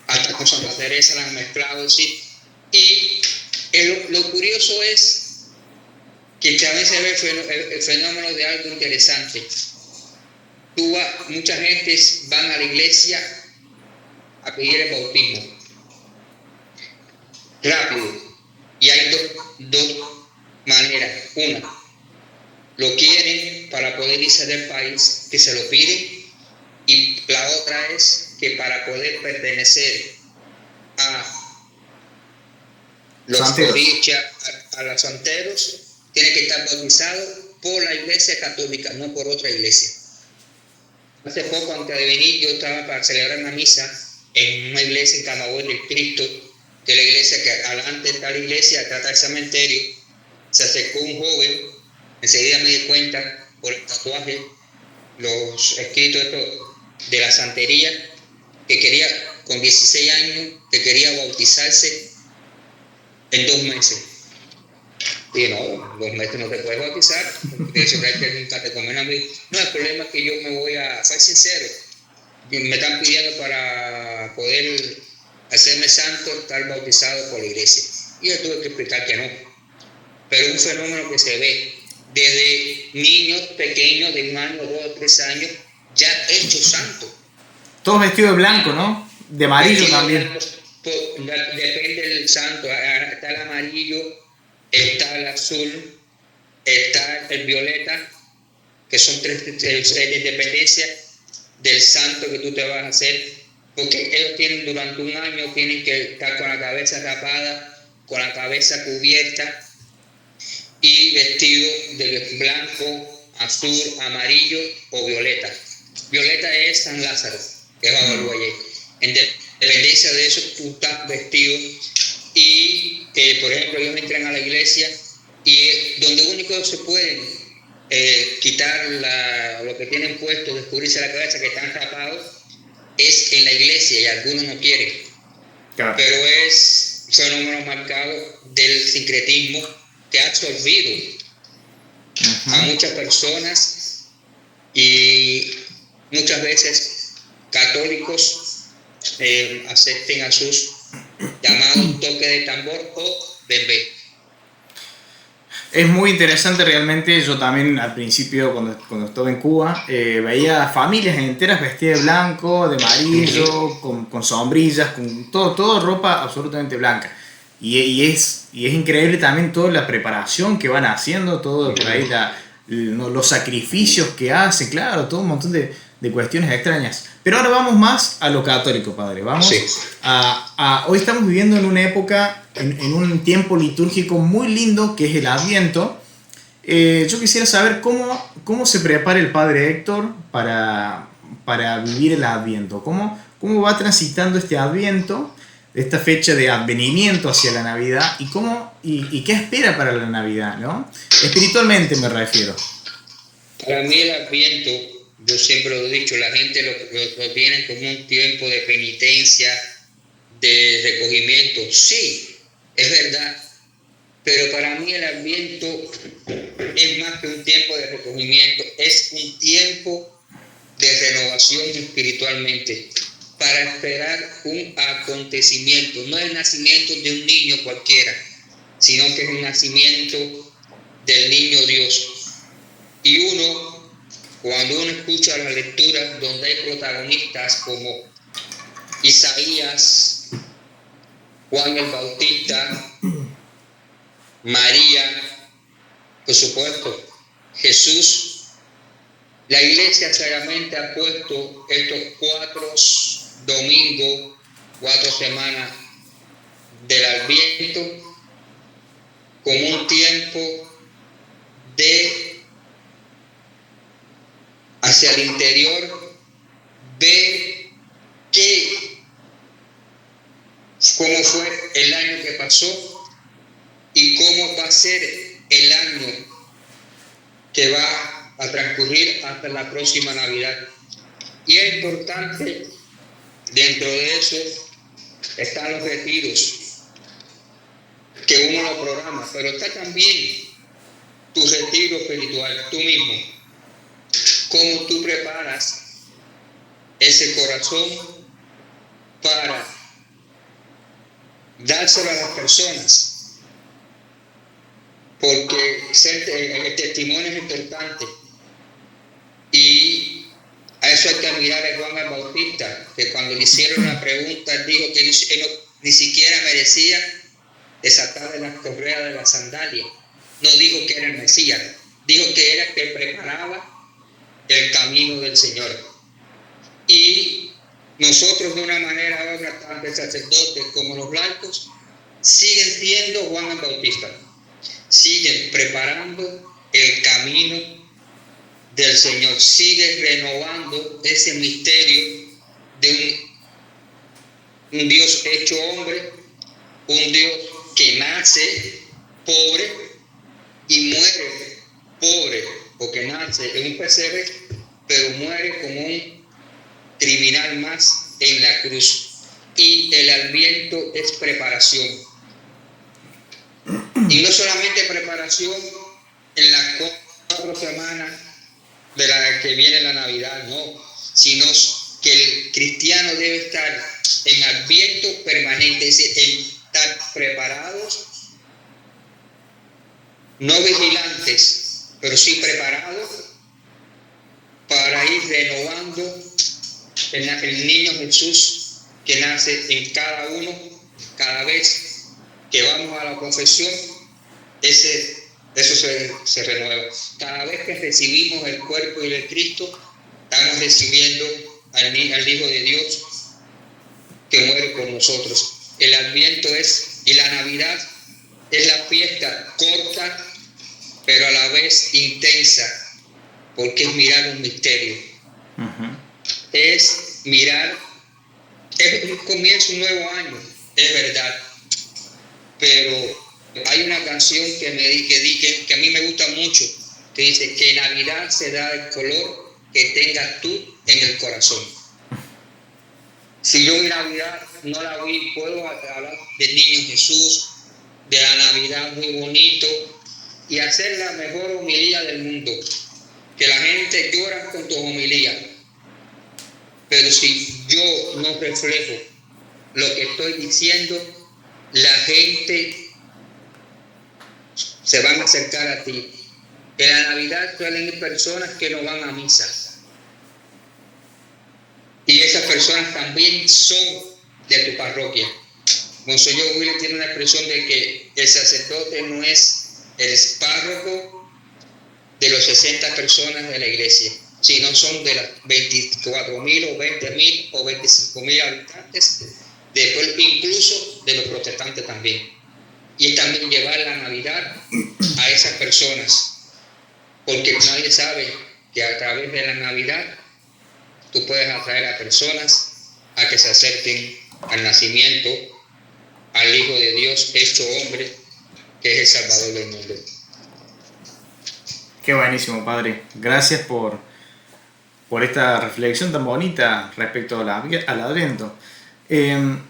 hasta con Santa Teresa la han mezclado, ¿sí? Y lo curioso es que también se ve el fenómeno de algo interesante. Mucha gente van a la iglesia a pedir el bautismo rápido, y hay dos maneras. Una, lo quieren para poder irse del país, que se lo piden, y la otra es que para poder pertenecer a los corichas, a los santeros, tiene que estar bautizado por la Iglesia Católica, no por otra iglesia. Hace poco, antes de venir, yo estaba para celebrar una misa en una iglesia en Camagüey del Cristo, que es la iglesia que adelante está la iglesia, atrás está el cementerio. Se acercó un joven, enseguida me di cuenta por el tatuaje, los escritos de la santería, que quería, con 16 años, que quería bautizarse en 2 meses. Y no, 2 meses no te puedes bautizar, porque eso hay que nunca te comen a mí. No, el problema es que yo me voy a ser sincero. Me están pidiendo para poder hacerme santo, estar bautizado por la iglesia. Y yo tuve que explicar que no. Pero es un fenómeno que se ve desde niños pequeños de 1 año, 2 o 3 años, ya hechos santos.
Todos vestidos de blanco, ¿no? De amarillo también.
Depende del santo. Está el amarillo, está el azul, está el violeta, que son 3 de dependencia del santo que tú te vas a hacer, porque ellos tienen durante 1 año, tienen que estar con la cabeza rapada, con la cabeza cubierta y vestido de blanco, azul, amarillo o violeta. Violeta es San Lázaro, que es Babaluayé. En dependencia de eso tú estás vestido. Y por ejemplo, ellos entran a la iglesia y donde único se pueden quitar lo que tienen puesto, descubrirse la cabeza, que están tapados, es en la iglesia, y algunos no quieren. Claro. Pero es un fenómeno marcado del sincretismo que ha absorbido a muchas personas, y muchas veces católicos acepten a sus llamados toque de tambor o bebé.
Es muy interesante realmente. Yo también al principio, cuando estuve en Cuba, veía familias enteras vestidas de blanco, de amarillo, con sombrillas, con todo ropa absolutamente blanca. Y es increíble también toda la preparación que van haciendo, todo por ahí, los sacrificios que hacen, claro, todo un montón de cuestiones extrañas. Pero ahora vamos más a lo católico, padre. Vamos hoy estamos viviendo en una época, en un tiempo litúrgico muy lindo, que es el Adviento. Yo quisiera saber cómo se prepara el padre Héctor para vivir el Adviento. ¿Cómo va transitando este Adviento, esta fecha de advenimiento hacia la Navidad, y qué espera para la Navidad, ¿no? Espiritualmente me refiero.
Para mí el Adviento, yo siempre lo he dicho, la gente lo tiene como un tiempo de penitencia, de recogimiento. Sí, es verdad, Pero para mí el Adviento es más que un tiempo de recogimiento, es un tiempo de renovación espiritualmente, para esperar un acontecimiento. No es el nacimiento de un niño cualquiera, sino que es el nacimiento del niño Dios. Y cuando uno escucha las lecturas donde hay protagonistas como Isaías, Juan el Bautista, María, por supuesto, Jesús, la iglesia seriamente ha puesto estos 4 domingos, 4 semanas del Adviento como un tiempo de hacia el interior, ver cómo fue el año que pasó y cómo va a ser el año que va a transcurrir hasta la próxima Navidad. Y es importante, dentro de eso están los retiros, que uno lo programa, pero está también tu retiro espiritual, tú mismo. Cómo tú preparas ese corazón para dárselo a las personas, porque el testimonio es importante. Y a eso hay que mirar a Juan el Bautista, que cuando le hicieron la pregunta, él dijo que él ni siquiera merecía desatar de las correas de la sandalia. No dijo que era el Mesías, dijo que era el que preparaba el camino del Señor. Y nosotros, de una manera ahora, tanto sacerdotes como los blancos, siguen siendo Juan el Bautista, siguen preparando el camino del Señor, siguen renovando ese misterio de un Dios hecho hombre, un Dios que nace pobre y muere pobre, porque nace en un pesebre, pero muere como un criminal más en la cruz. Y el Adviento es preparación. Y no solamente preparación en las 4 semanas de la que viene la Navidad, no, sino que el cristiano debe estar en Adviento permanente, es decir, estar preparados, no vigilantes, pero sí preparados para ir renovando el niño Jesús que nace en cada uno. Cada vez que vamos a la confesión, eso se renueva. Cada vez que recibimos el cuerpo y el Cristo, estamos recibiendo al Hijo de Dios que muere por nosotros. El Adviento y la Navidad es la fiesta corta, pero a la vez intensa, porque es mirar un misterio. Uh-huh. Es mirar, comienza un nuevo año, es verdad, pero hay una canción que a mí me gusta mucho, que dice que Navidad se da el color que tengas tú en el corazón. Si yo en Navidad no la vi, puedo hablar del niño Jesús, de la Navidad muy bonito, y hacer la mejor homilía del mundo, que la gente llora con tu homilía. Pero si yo no reflejo lo que estoy diciendo, la gente se van a acercar a ti. En la Navidad suelen ir personas que no van a misa. Y esas personas también son de tu parroquia. Monseñor Willy tiene una expresión de que el sacerdote no es el párroco de los 60 personas de la iglesia, sino son de las 24.000 o 20.000 o 25.000 habitantes, después incluso de los protestantes también. Y es también llevar la Navidad a esas personas, porque nadie sabe que a través de la Navidad tú puedes atraer a personas a que se acerquen al nacimiento, al Hijo de Dios hecho hombre, que es el Salvador del mundo.
Qué buenísimo, Padre. Gracias por esta reflexión tan bonita respecto al Adviento.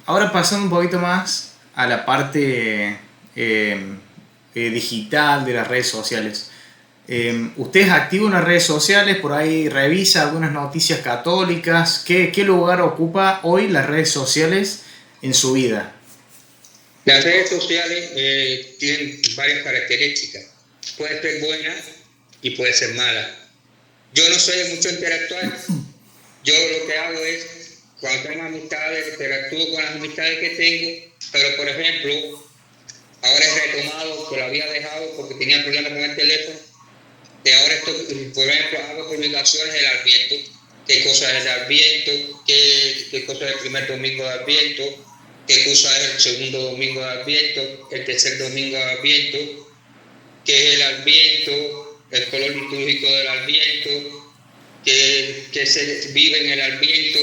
Ahora pasando un poquito más a la parte digital, de las redes sociales. ¿Usted es activo en las redes sociales? ¿Por ahí revisa algunas noticias católicas? ¿Qué lugar ocupa hoy las redes sociales en su vida?
Las redes sociales tienen varias características. Puede ser buena y puede ser mala. Yo no soy de mucho interactuar. Yo lo que hago es, cuando tengo amistades, interactúo con las amistades que tengo, pero por ejemplo, ahora he retomado, que lo había dejado porque tenía problemas con el teléfono, y ahora estoy, por ejemplo, hago publicaciones del Adviento, qué cosa es el Adviento, qué cosa es el primer domingo de Adviento, qué cosa es el segundo domingo de Adviento, el tercer domingo de Adviento, qué es el Adviento, el color litúrgico del Adviento, que se vive en el Adviento.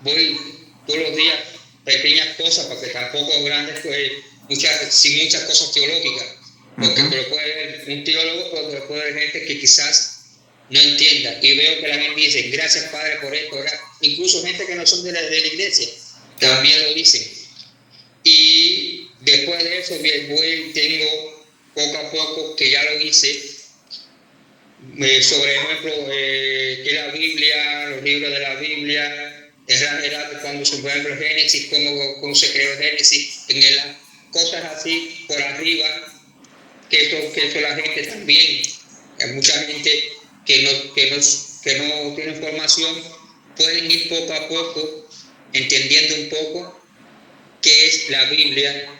Voy todos los días, pequeñas cosas, porque tampoco grandes, pues, sin muchas cosas teológicas, porque lo puede ver un teólogo, porque lo puede ver gente que quizás no entienda, y veo que la gente dice, gracias Padre por esto, incluso gente que no son de la iglesia, también lo dicen. Y después de eso, tengo poco a poco, que ya lo hice, sobre ejemplo, que la Biblia, los libros de la Biblia, cuando se puede ver Génesis, cómo se creó Génesis, cosas así por arriba, que eso la gente también, hay mucha gente que no tiene formación, pueden ir poco a poco entendiendo un poco qué es la Biblia,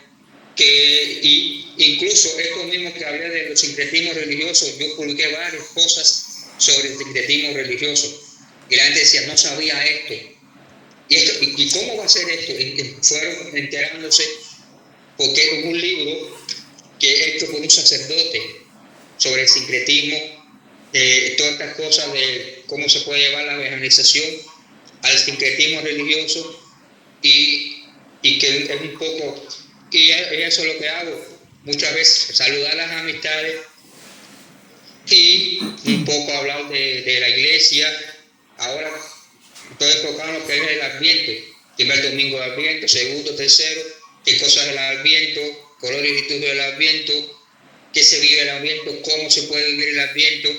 y incluso esto mismo que hablé de los sincretismos religiosos, yo publiqué varias cosas sobre el sincretismo religioso, y la gente decía, no sabía esto, y cómo va a ser esto, fueron enterándose, porque es un libro que es hecho por un sacerdote sobre el sincretismo, todas estas cosas de cómo se puede llevar la evangelización al sincretismo religioso, y que es un poco, y eso es lo que hago muchas veces, saludar a las amistades y un poco hablar de la iglesia. Ahora estoy enfocado en lo que es el Adviento, primer domingo de Adviento, segundo, tercero, qué cosas es el Adviento, color y liturgia del Adviento, qué se vive el Adviento, cómo se puede vivir el Adviento.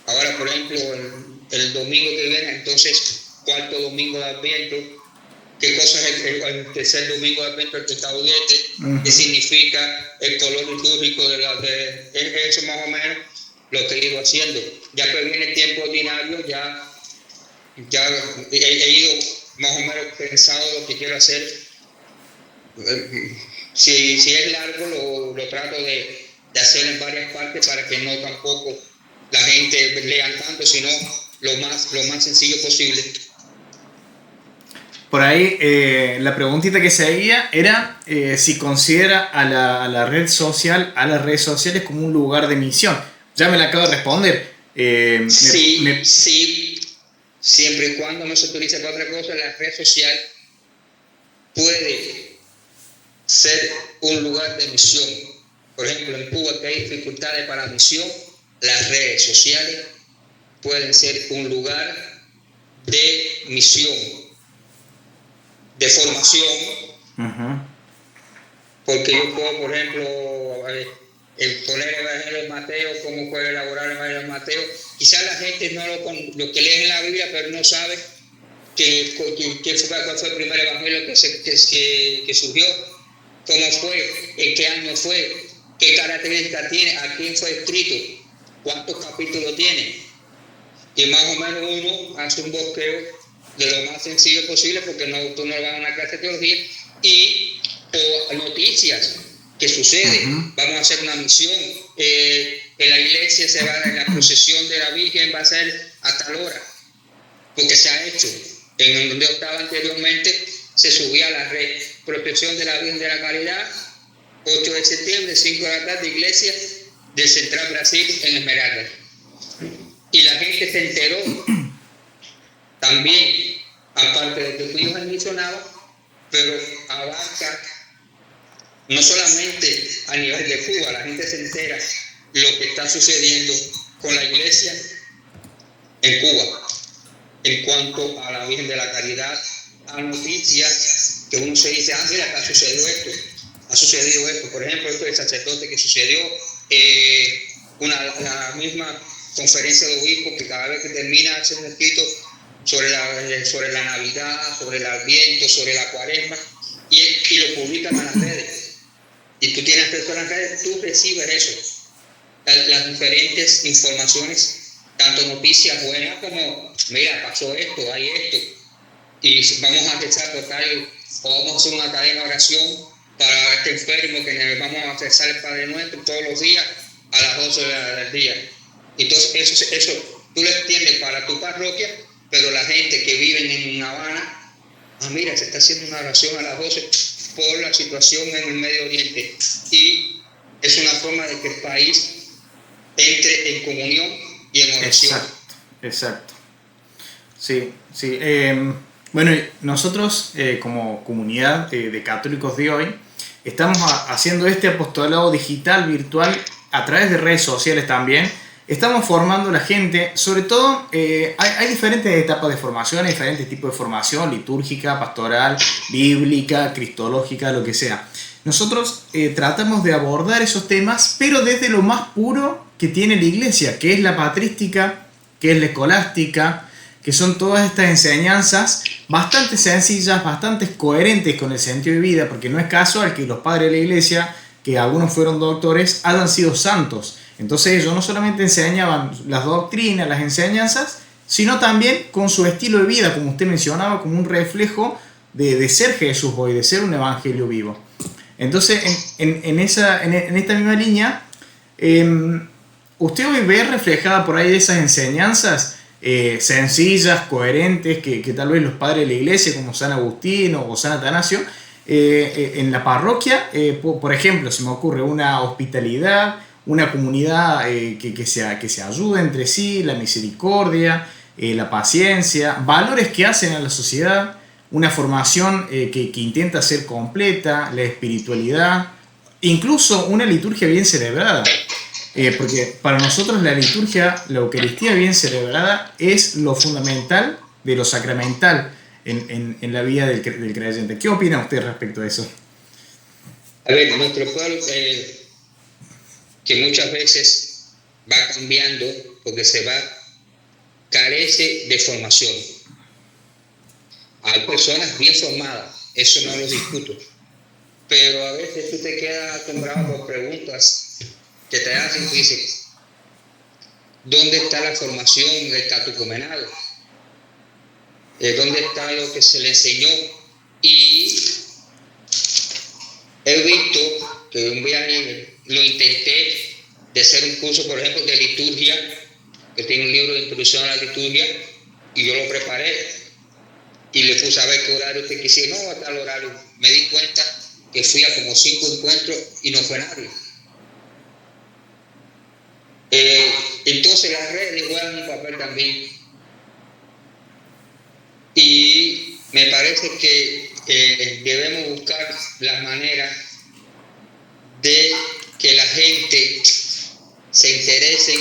Ahora, por ejemplo, el domingo que viene, entonces, cuarto domingo de Adviento, qué cosa es el tercer domingo de Adviento, el Gaudete, qué significa el color litúrgico eso más o menos lo que he ido haciendo. Ya que viene el tiempo ordinario, ya he ido más o menos pensado lo que quiero hacer. Si es largo, lo trato de hacer en varias partes para que no tampoco la gente lea tanto, sino lo más sencillo posible.
Por ahí la preguntita que seguía era si considera a las redes sociales como un lugar de misión. Ya me la acabo de responder.
Sí, siempre y cuando no se utilice para otra cosa, la red social puede ser un lugar de misión. Por ejemplo, en Cuba, que hay dificultades para la misión, las redes sociales pueden ser un lugar de misión, de formación, porque yo puedo, por ejemplo, poner el Evangelio de Mateo, cómo puede elaborar el Evangelio de Mateo. Quizás la gente no lo que lee en la Biblia, pero no sabe cuál fue el primer Evangelio que surgió, cómo fue, en qué año fue, qué características tiene, a quién fue escrito, cuántos capítulos tiene. Y más o menos uno hace un bosqueo de lo más sencillo posible, porque tú no vas a una clase de teología, o noticias que suceden. Vamos a hacer una misión, en la iglesia en la procesión de la Virgen va a ser a tal hora, porque se ha hecho. En donde estaba anteriormente se subía a la red, procesión de la Virgen de la Caridad, 8 de septiembre, 5 de la tarde, iglesia del Central Brasil en Esmeralda. Y la gente se enteró también, aparte de que fuimos al misionado, pero abarca no solamente a nivel de Cuba, la gente se entera lo que está sucediendo con la iglesia en Cuba, en cuanto a la Virgen de la Caridad, a noticias que uno se dice, mira, acá sucedió esto, ha sucedido esto. Por ejemplo, esto del sacerdote que sucedió, la misma conferencia de obispos que cada vez que termina hace un escrito sobre la Navidad, sobre el Adviento, sobre la Cuaresma, y lo publican en las redes. Y tú tienes acceso a las redes, tú recibes eso, las diferentes informaciones, tanto noticias buenas como, mira, pasó esto, hay esto, y vamos a rezar por tal, o vamos a hacer una cadena de oración para este enfermo, que vamos a rezar el Padre Nuestro todos los días a las 12 del día. Entonces eso tú lo extiendes para tu parroquia, pero la gente que vive en Habana, mira, se está haciendo una oración a las 12 por la situación en el Medio Oriente, y es una forma de que el país entre en comunión y en oración.
Exacto. Sí. Bueno, nosotros como comunidad de católicos de hoy estamos haciendo este apostolado digital, virtual, a través de redes sociales también. Estamos formando a la gente, sobre todo hay diferentes etapas de formación, hay diferentes tipos de formación, litúrgica, pastoral, bíblica, cristológica, lo que sea. Nosotros tratamos de abordar esos temas, pero desde lo más puro que tiene la iglesia, que es la patrística, que es la escolástica, que son todas estas enseñanzas bastante sencillas, bastante coherentes con el sentido de vida, porque no es casual que los padres de la iglesia, que algunos fueron doctores, hayan sido santos. Entonces ellos no solamente enseñaban las doctrinas, las enseñanzas, sino también con su estilo de vida, como usted mencionaba, como un reflejo de ser Jesús hoy, de ser un evangelio vivo. Entonces, en esta misma línea, usted hoy ve reflejada por ahí esas enseñanzas sencillas, coherentes, que tal vez los padres de la iglesia, como San Agustín o San Atanasio, en la parroquia, por ejemplo, se me ocurre una hospitalidad, una comunidad que se ayuda entre sí, la misericordia, la paciencia, valores que hacen a la sociedad, una formación que intenta ser completa, la espiritualidad, incluso una liturgia bien celebrada. Porque para nosotros la liturgia, la Eucaristía bien celebrada, es lo fundamental de lo sacramental en la vida del creyente. ¿Qué opina usted respecto a eso?
A ver, nuestro pueblo que muchas veces va cambiando porque carece de formación. Hay personas bien formadas, eso no lo discuto, pero a veces tú te quedas acostumbrado por preguntas que te hacen y dices, ¿dónde está la formación del catecumenado? ¿Dónde está lo que se le enseñó? Y he visto que un viaje lo intenté de hacer un curso, por ejemplo, de liturgia, que tiene un libro de introducción a la liturgia, y yo lo preparé y le puse a ver qué horario usted quisiera. No, a tal horario. Me di cuenta que fui a como 5 encuentros y no fue nadie. Entonces las redes juegan un papel también. Y me parece que debemos buscar la manera de que la gente se interese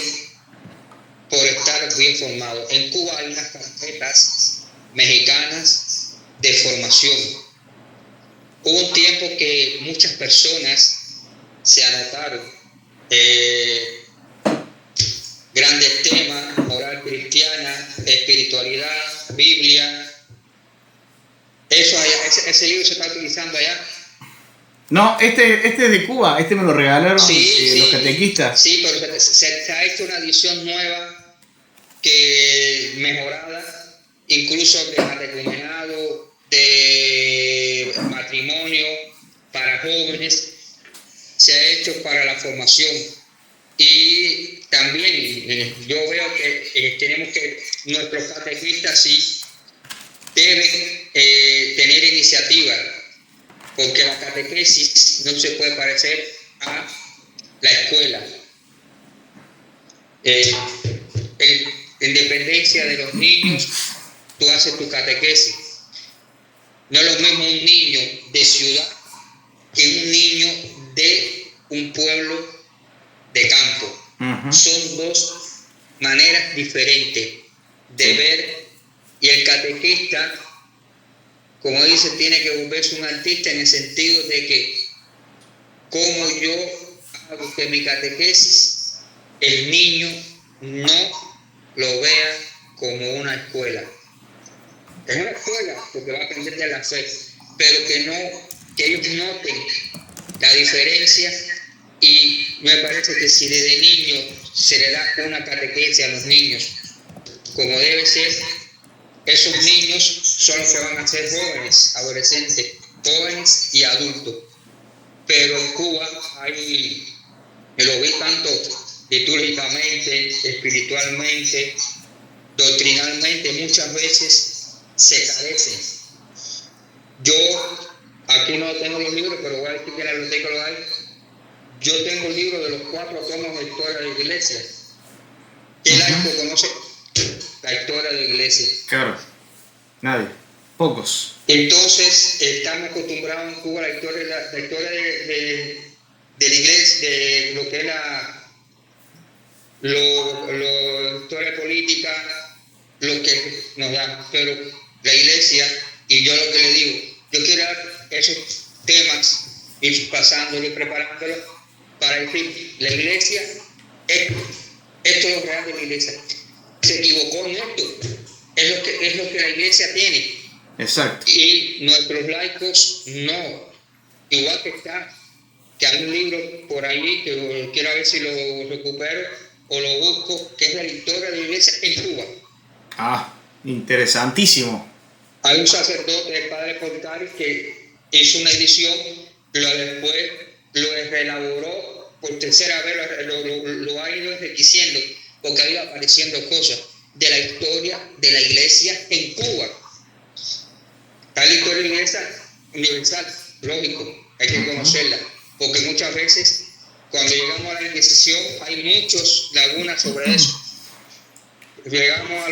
por estar bien formado. En Cuba hay unas carpetas mexicanas de formación. Hubo un tiempo que muchas personas se anotaron grandes temas, moral cristiana, espiritualidad, Biblia. Ese libro se está utilizando allá.
No, este es de Cuba, me lo regalaron los catequistas.
Sí, pero se ha hecho una edición nueva, mejorada, incluso de catecumenado, de matrimonio, para jóvenes, se ha hecho para la formación. Y también yo veo que tenemos que, nuestros catequistas sí deben tener iniciativa, porque la catequesis no se puede parecer a la escuela. En dependencia de los niños, tú haces tu catequesis. No es lo mismo un niño de ciudad que un niño de un pueblo de campo. Uh-huh. Son dos maneras diferentes de ver, y el catequista, como dice, tiene que volverse un artista en el sentido de que cómo yo hago que mi catequesis el niño no lo vea como una escuela. Es una escuela porque va a aprender de la fe, pero que ellos noten la diferencia. Y me parece que si desde niño se le da una catequesis a los niños como debe ser, esos niños son los que van a ser jóvenes, adolescentes, jóvenes y adultos. Pero en Cuba me lo vi tanto litúrgicamente, espiritualmente, doctrinalmente, muchas veces se carecen. Yo aquí no tengo los libros, pero voy a decir que en la biblioteca lo hay. Yo tengo el libro de los 4 tomos de historia de la iglesia. ¿Qué laico conoce la historia de la iglesia?
Claro, nadie, pocos.
Entonces, estamos acostumbrados en Cuba a la historia de la iglesia, de lo que es la historia política, lo que nos da. Pero la iglesia, y yo lo que le digo, yo quiero dar esos temas, ir pasándolo y preparándolo, para decir, la iglesia, esto es lo real de la iglesia. Se equivocó en esto, es lo que la iglesia tiene.
Exacto.
Y nuestros laicos no. Igual que hay un libro por ahí que quiero ver si lo recupero o lo busco, que es la historia de la iglesia en Cuba.
Ah, interesantísimo.
Hay un sacerdote, el padre Portari, que hizo una edición, después lo reelaboró por tercera vez, lo ha ido enriqueciendo, porque ha ido apareciendo cosas de la historia de la iglesia en Cuba. Está la historia de la iglesia universal, lógico, hay que conocerla, porque muchas veces cuando llegamos a la Inquisición hay muchas lagunas sobre eso. Llegamos a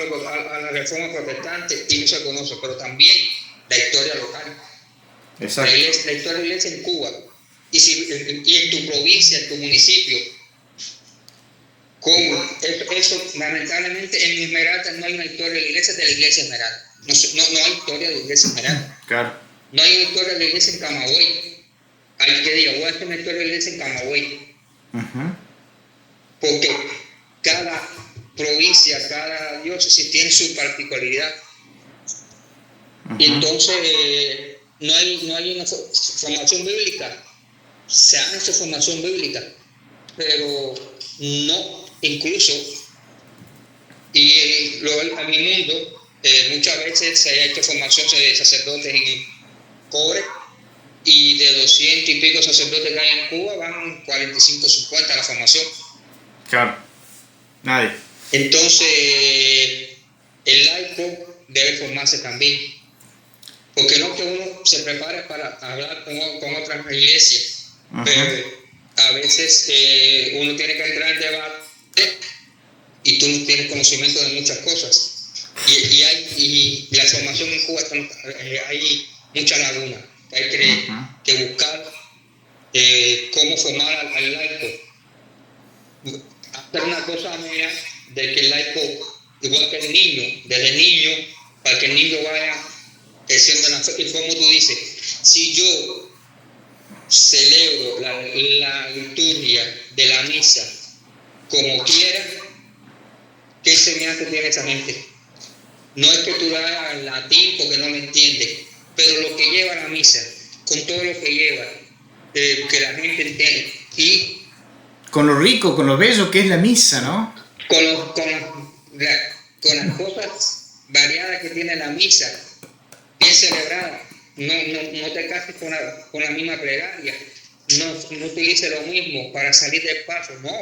la reforma protestante y no se conoce, pero también la historia local.
Exacto.
La historia de la iglesia en Cuba y en tu provincia, en tu municipio. ¿Cómo? Eso lamentablemente en Esmeralda no hay una historia de la iglesia Esmeralda. No hay historia de la iglesia Esmeralda.
Claro.
No hay una historia de la iglesia en Camagüey. Hay que diga, voy a hacer una historia de la iglesia en Camagüey. Porque cada provincia, cada diócesis tiene su particularidad. Y entonces no hay una formación bíblica. Se ha hecho formación bíblica, pero no, incluso, y a mi mundo, muchas veces se ha hecho formación de sacerdotes en cobre, y de 200 y pico sacerdotes que hay en Cuba van 45, 50 a la formación.
Claro, nadie.
Entonces, el laico debe formarse también, porque no que uno se prepare para hablar con otras iglesias, pero a veces uno tiene que entrar en debate y tú no tienes conocimiento de muchas cosas. Y la formación en Cuba hay mucha laguna. Hay que buscar cómo formar al laico. Hacer una cosa mía de que el laico, igual que el niño, desde niño, para que el niño vaya creciendo en la fe. Y como tú dices, si yo celebro la liturgia de la misa como quiera, ¿qué enseñanza tiene esa gente? No es que tú la hagas en latín porque no lo entiendes, pero lo que lleva la misa, con todo lo que lleva, que la gente entiende, y
con lo rico, con lo bello que es la misa, ¿no?
Con las cosas variadas que tiene la misa, bien celebrada. No te cases con la misma plegaria, no utilices lo mismo para salir del paso, no.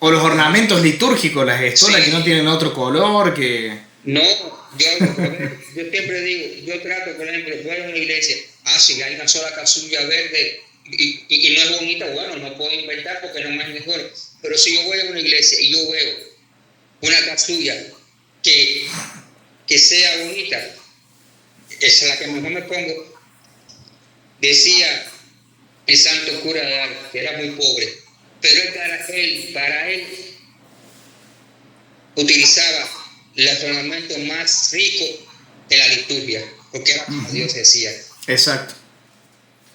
O los ornamentos litúrgicos, las estolas que no tienen otro color, que...
No, yo siempre digo, yo trato, por ejemplo, voy a una iglesia, sí, hay una sola casulla verde y no es bonita, bueno, no puedo inventar porque no me es mejor, pero si yo voy a una iglesia y yo veo una casulla que sea bonita, esa es la que mejor me pongo. Decía el santo cura de Ars, que era muy pobre, pero para él utilizaba el ornamento más rico de la liturgia, porque era como Dios decía.
Exacto.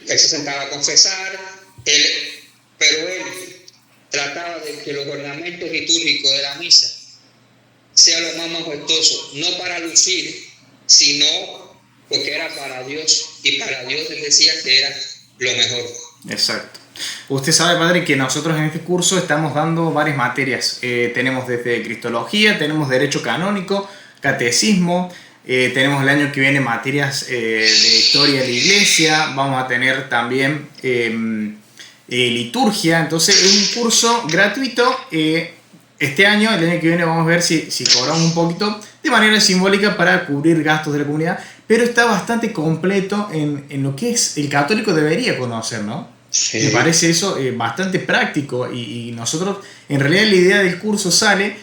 Él se sentaba a confesar, pero él trataba de que los ornamentos litúrgicos de la misa sean lo más majestuoso, no para lucir, sino porque era para Dios, y para Dios él decía que era lo mejor.
Exacto. Usted sabe, padre, que nosotros en este curso estamos dando varias materias. Tenemos desde Cristología, tenemos Derecho Canónico, Catecismo, tenemos el año que viene materias de Historia de la Iglesia, vamos a tener también Liturgia. Entonces es un curso gratuito. Este año, el año que viene, vamos a ver si cobramos un poquito de manera simbólica para cubrir gastos de la comunidad, pero está bastante completo en lo que es el católico debería conocer, ¿no?
Sí.
Me parece eso bastante práctico y nosotros, en realidad la idea del curso sale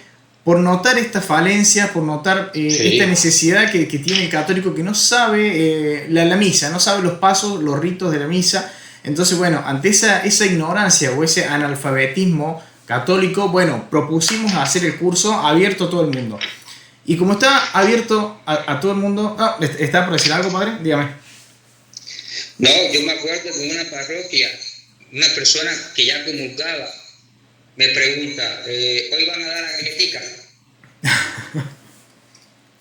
por notar esta falencia, por notar esta necesidad que tiene el católico que no sabe la misa, no sabe los pasos, los ritos de la misa. Entonces, bueno, ante esa ignorancia o ese analfabetismo católico, bueno, propusimos hacer el curso abierto a todo el mundo. Y como está abierto a todo el mundo... ¿Está por decir algo, padre? Dígame.
No, yo me acuerdo que en una parroquia, una persona que ya comulgaba me pregunta, ¿hoy van a dar la galletica?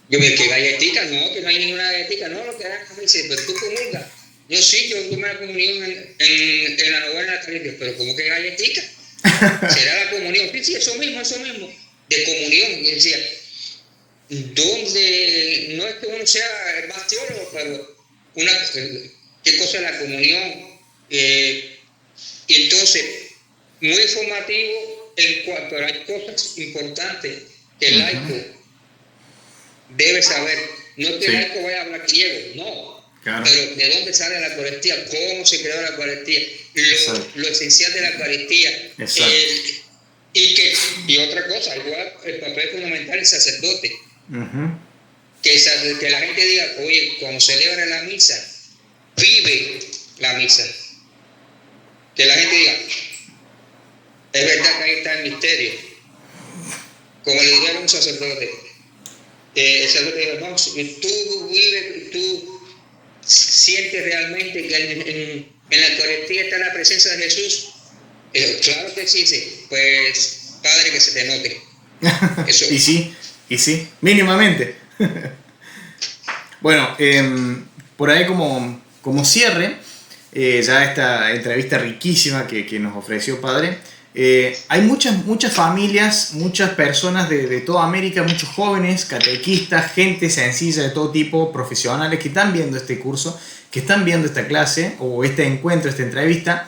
Yo me dije, ¿qué galletica? No, que no hay ninguna galletica. No, lo que dan, me dice, pero tú comulgas. Yo sí, yo tomé la comunión en la novena de la Eucaristía, pero ¿cómo que galletica? ¿Será la comunión? Sí, eso mismo, de comunión. Y decía, ¿dónde? No es que uno sea el más teólogo, pero ¿qué cosa es la comunión? Y entonces, muy formativo en cuanto a las cosas importantes que el laico debe saber. No es que el laico vaya a hablar griego, no. Claro. Pero ¿de dónde sale la Eucaristía? ¿Cómo se creó la Eucaristía? Lo esencial de la Eucaristía. Y otra cosa, igual el papel fundamental del sacerdote. Uh-huh. Que la gente diga, oye, cuando celebra la misa, vive la misa. Que la gente diga, es verdad que ahí está el misterio. Como le dijeron a un sacerdote, el sacerdote dijo, no, tú vives, tú sientes realmente que en la Eucaristía está la presencia de Jesús. Claro que sí, sí. Pues, padre, que se te note.
Eso. y sí, mínimamente. Bueno, por ahí como cierre, ya esta entrevista riquísima que nos ofreció padre, hay muchas familias, muchas personas de toda América, muchos jóvenes, catequistas, gente sencilla de todo tipo, profesionales que están viendo este curso, que están viendo esta clase o este encuentro, esta entrevista.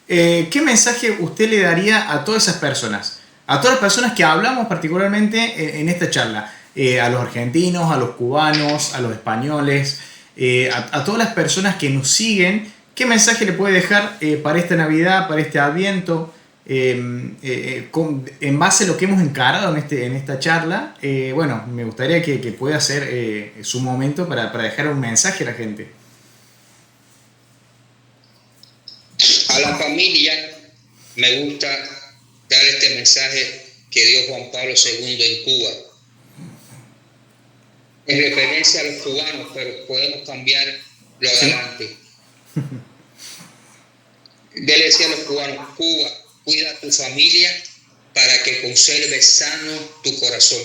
¿Qué mensaje usted le daría a todas esas personas? A todas las personas que hablamos particularmente en esta charla, a los argentinos, a los cubanos, a los españoles, a todas las personas que nos siguen, ¿qué mensaje le puede dejar para esta Navidad, para este Adviento, en base a lo que hemos encarado en esta charla? Bueno, me gustaría que pueda ser su momento para dejar un mensaje a la gente.
A la familia me gusta dar este mensaje que dio Juan Pablo II en Cuba, en referencia a los cubanos, pero podemos cambiarlo adelante. Él decía a los cubanos, Cuba, cuida a tu familia para que conserves sano tu corazón.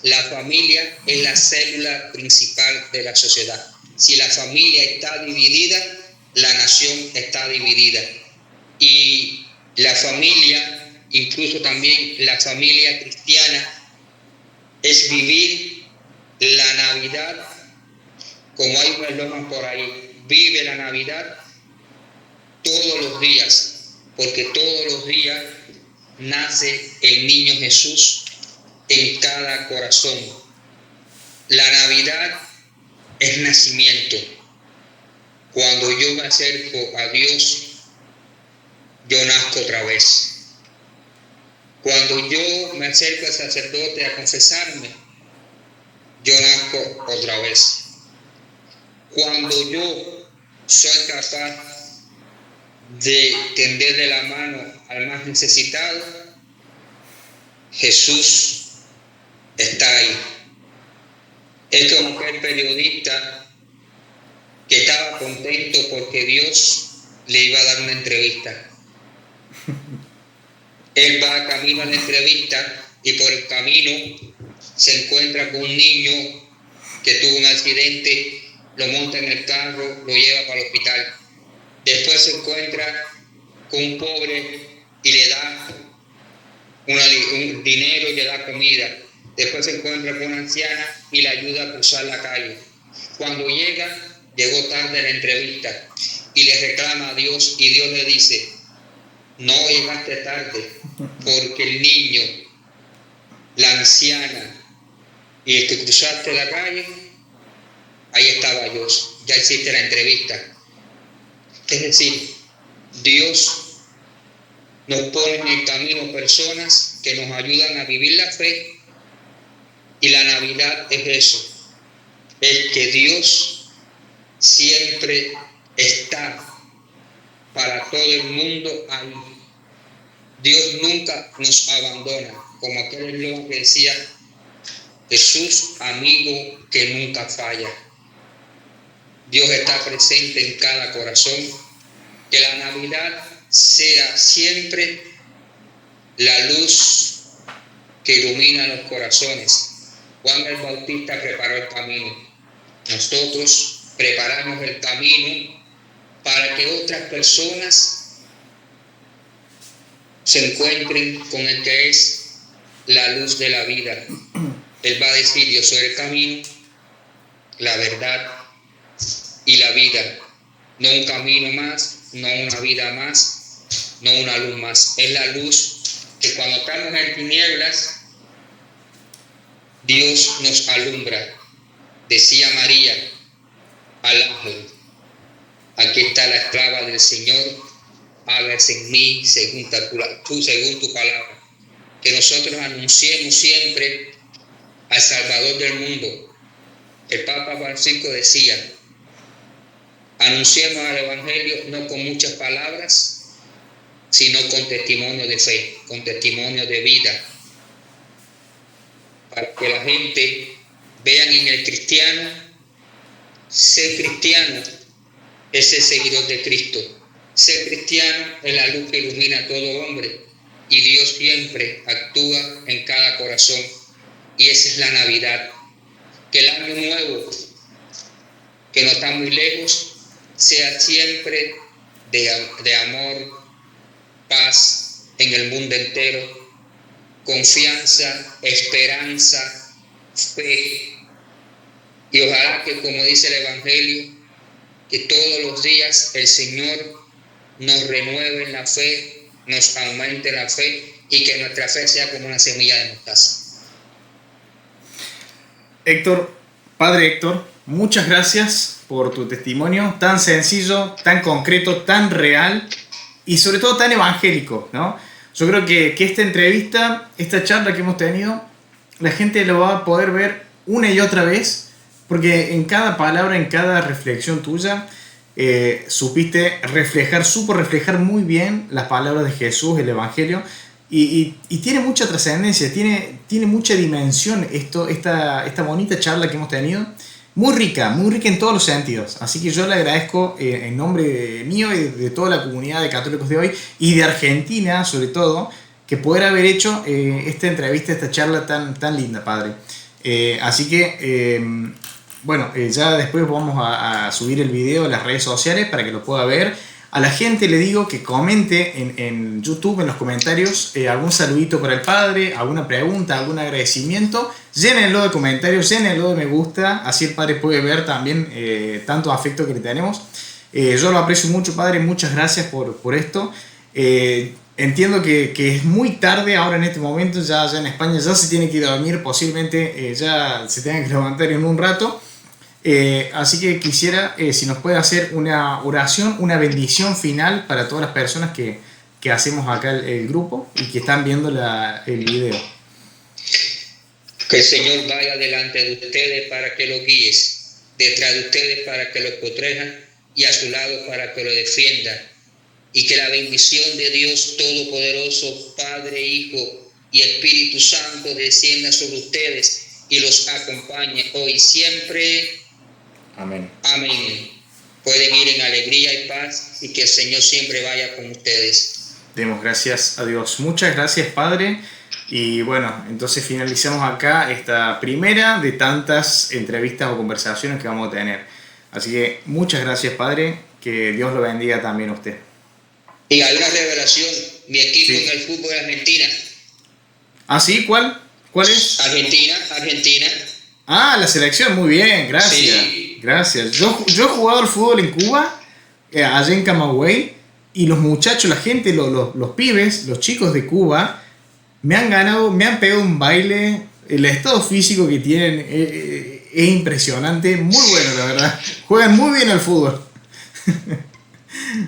La familia es la célula principal de la sociedad. Si la familia está dividida, la nación está dividida. Y la familia, incluso también la familia cristiana, es vivir la Navidad, como hay un eslogan por ahí, vive la Navidad todos los días, porque todos los días nace el niño Jesús en cada corazón. La Navidad es nacimiento. Cuando yo me acerco a Dios, yo nazco otra vez. Cuando yo me acerco al sacerdote a confesarme, yo nazco otra vez. Cuando yo soy capaz de tenderle la mano al más necesitado, Jesús está ahí. Es como aquel periodista que estaba contento porque Dios le iba a dar una entrevista. Él va camino a la entrevista y por el camino se encuentra con un niño que tuvo un accidente, lo monta en el carro, lo lleva para el hospital. Después se encuentra con un pobre y le da un dinero y le da comida. Después se encuentra con una anciana y le ayuda a cruzar la calle. Cuando llegó tarde a la entrevista y le reclama a Dios y Dios le dice: no llegaste tarde, porque el niño, la anciana y el que cruzaste la calle, ahí estaba Dios, ya hiciste la entrevista. Es decir, Dios nos pone en el camino personas que nos ayudan a vivir la fe, y la Navidad es eso, es que Dios siempre está para todo el mundo ahí. Dios nunca nos abandona, como aquel eslogan que decía: Jesús, amigo que nunca falla. Dios está presente en cada corazón. Que la Navidad sea siempre la luz que ilumina los corazones. Juan el Bautista preparó el camino. Nosotros preparamos el camino para que otras personas se encuentren con el que es la luz de la vida. Él va a decir: yo soy el camino, la verdad y la vida. No un camino más, no una vida más, no una luz más. Es la luz que cuando estamos en tinieblas, Dios nos alumbra. Decía María al ángel: aquí está la esclava del Señor, hágase en mí según tu palabra. Que nosotros anunciemos siempre al Salvador del mundo. El Papa Francisco decía: anunciemos el Evangelio no con muchas palabras, sino con testimonio de fe, con testimonio de vida, para que la gente vean en el cristiano. Ser cristiano es ser seguidor de Cristo. Ser cristiano es la luz que ilumina a todo hombre, y Dios siempre actúa en cada corazón, y esa es la Navidad. Que el año nuevo, que no está muy lejos, sea siempre de amor, paz en el mundo entero, confianza, esperanza, fe. Y ojalá que, como dice el Evangelio, que todos los días el Señor nos renueve en la fe, nos aumente la fe, y que nuestra fe sea como una semilla de mostaza.
Padre Héctor, muchas gracias por tu testimonio tan sencillo, tan concreto, tan real y sobre todo tan evangélico, ¿no? Yo creo que esta entrevista, esta charla que hemos tenido, la gente lo va a poder ver una y otra vez, porque en cada palabra, en cada reflexión tuya, supo reflejar muy bien las palabras de Jesús, el Evangelio, y tiene mucha trascendencia, tiene mucha dimensión esta bonita charla que hemos tenido, muy rica en todos los sentidos. Así que yo le agradezco en nombre mío y de toda la comunidad de católicos de hoy y de Argentina sobre todo, que poder haber hecho esta entrevista, esta charla tan linda, Padre. Así que ya después vamos a subir el video a las redes sociales para que lo pueda ver. A la gente le digo que comente en YouTube, en los comentarios, algún saludito para el Padre, alguna pregunta, algún agradecimiento. Llénenlo de comentarios, llénenlo de me gusta, así el Padre puede ver también tanto afecto que le tenemos. Yo lo aprecio mucho, Padre, muchas gracias por esto. Entiendo que es muy tarde ahora en este momento, ya en España ya se tiene que ir a dormir, posiblemente ya se tengan que levantar en un rato. Así que quisiera, si nos puede hacer una oración, una bendición final para todas las personas que hacemos acá el grupo y que están viendo el video.
Que el Señor vaya delante de ustedes para que los guíes, detrás de ustedes para que los proteja y a su lado para que lo defienda. Y que la bendición de Dios Todopoderoso, Padre, Hijo y Espíritu Santo descienda sobre ustedes y los acompañe hoy y siempre.
Amén.
Amén. Pueden ir en alegría. alegría y paz, y que el Señor siempre vaya con ustedes.
Demos gracias a Dios. Muchas gracias, Padre. Y bueno, entonces finalizamos acá esta primera de tantas entrevistas o conversaciones que vamos a tener. Así que muchas gracias, Padre. Que Dios lo bendiga también a usted.
Y hay una revelación, mi equipo
Sí.
en el fútbol de Argentina.
¿Ah, sí? ¿Cuál? ¿Cuál es?
Argentina.
Ah, la selección, muy bien, gracias.
Sí.
Gracias. Yo he jugado al fútbol en Cuba, allá en Camagüey, y los muchachos, la gente, los pibes, los chicos de Cuba, me han ganado, me han pegado un baile. El estado físico que tienen es impresionante, muy bueno, la verdad. Juegan muy bien al fútbol.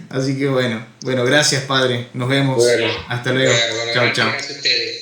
Así que bueno, gracias, Padre. Nos vemos.
Bueno,
Hasta luego. Chao, chao.
gracias a ustedes.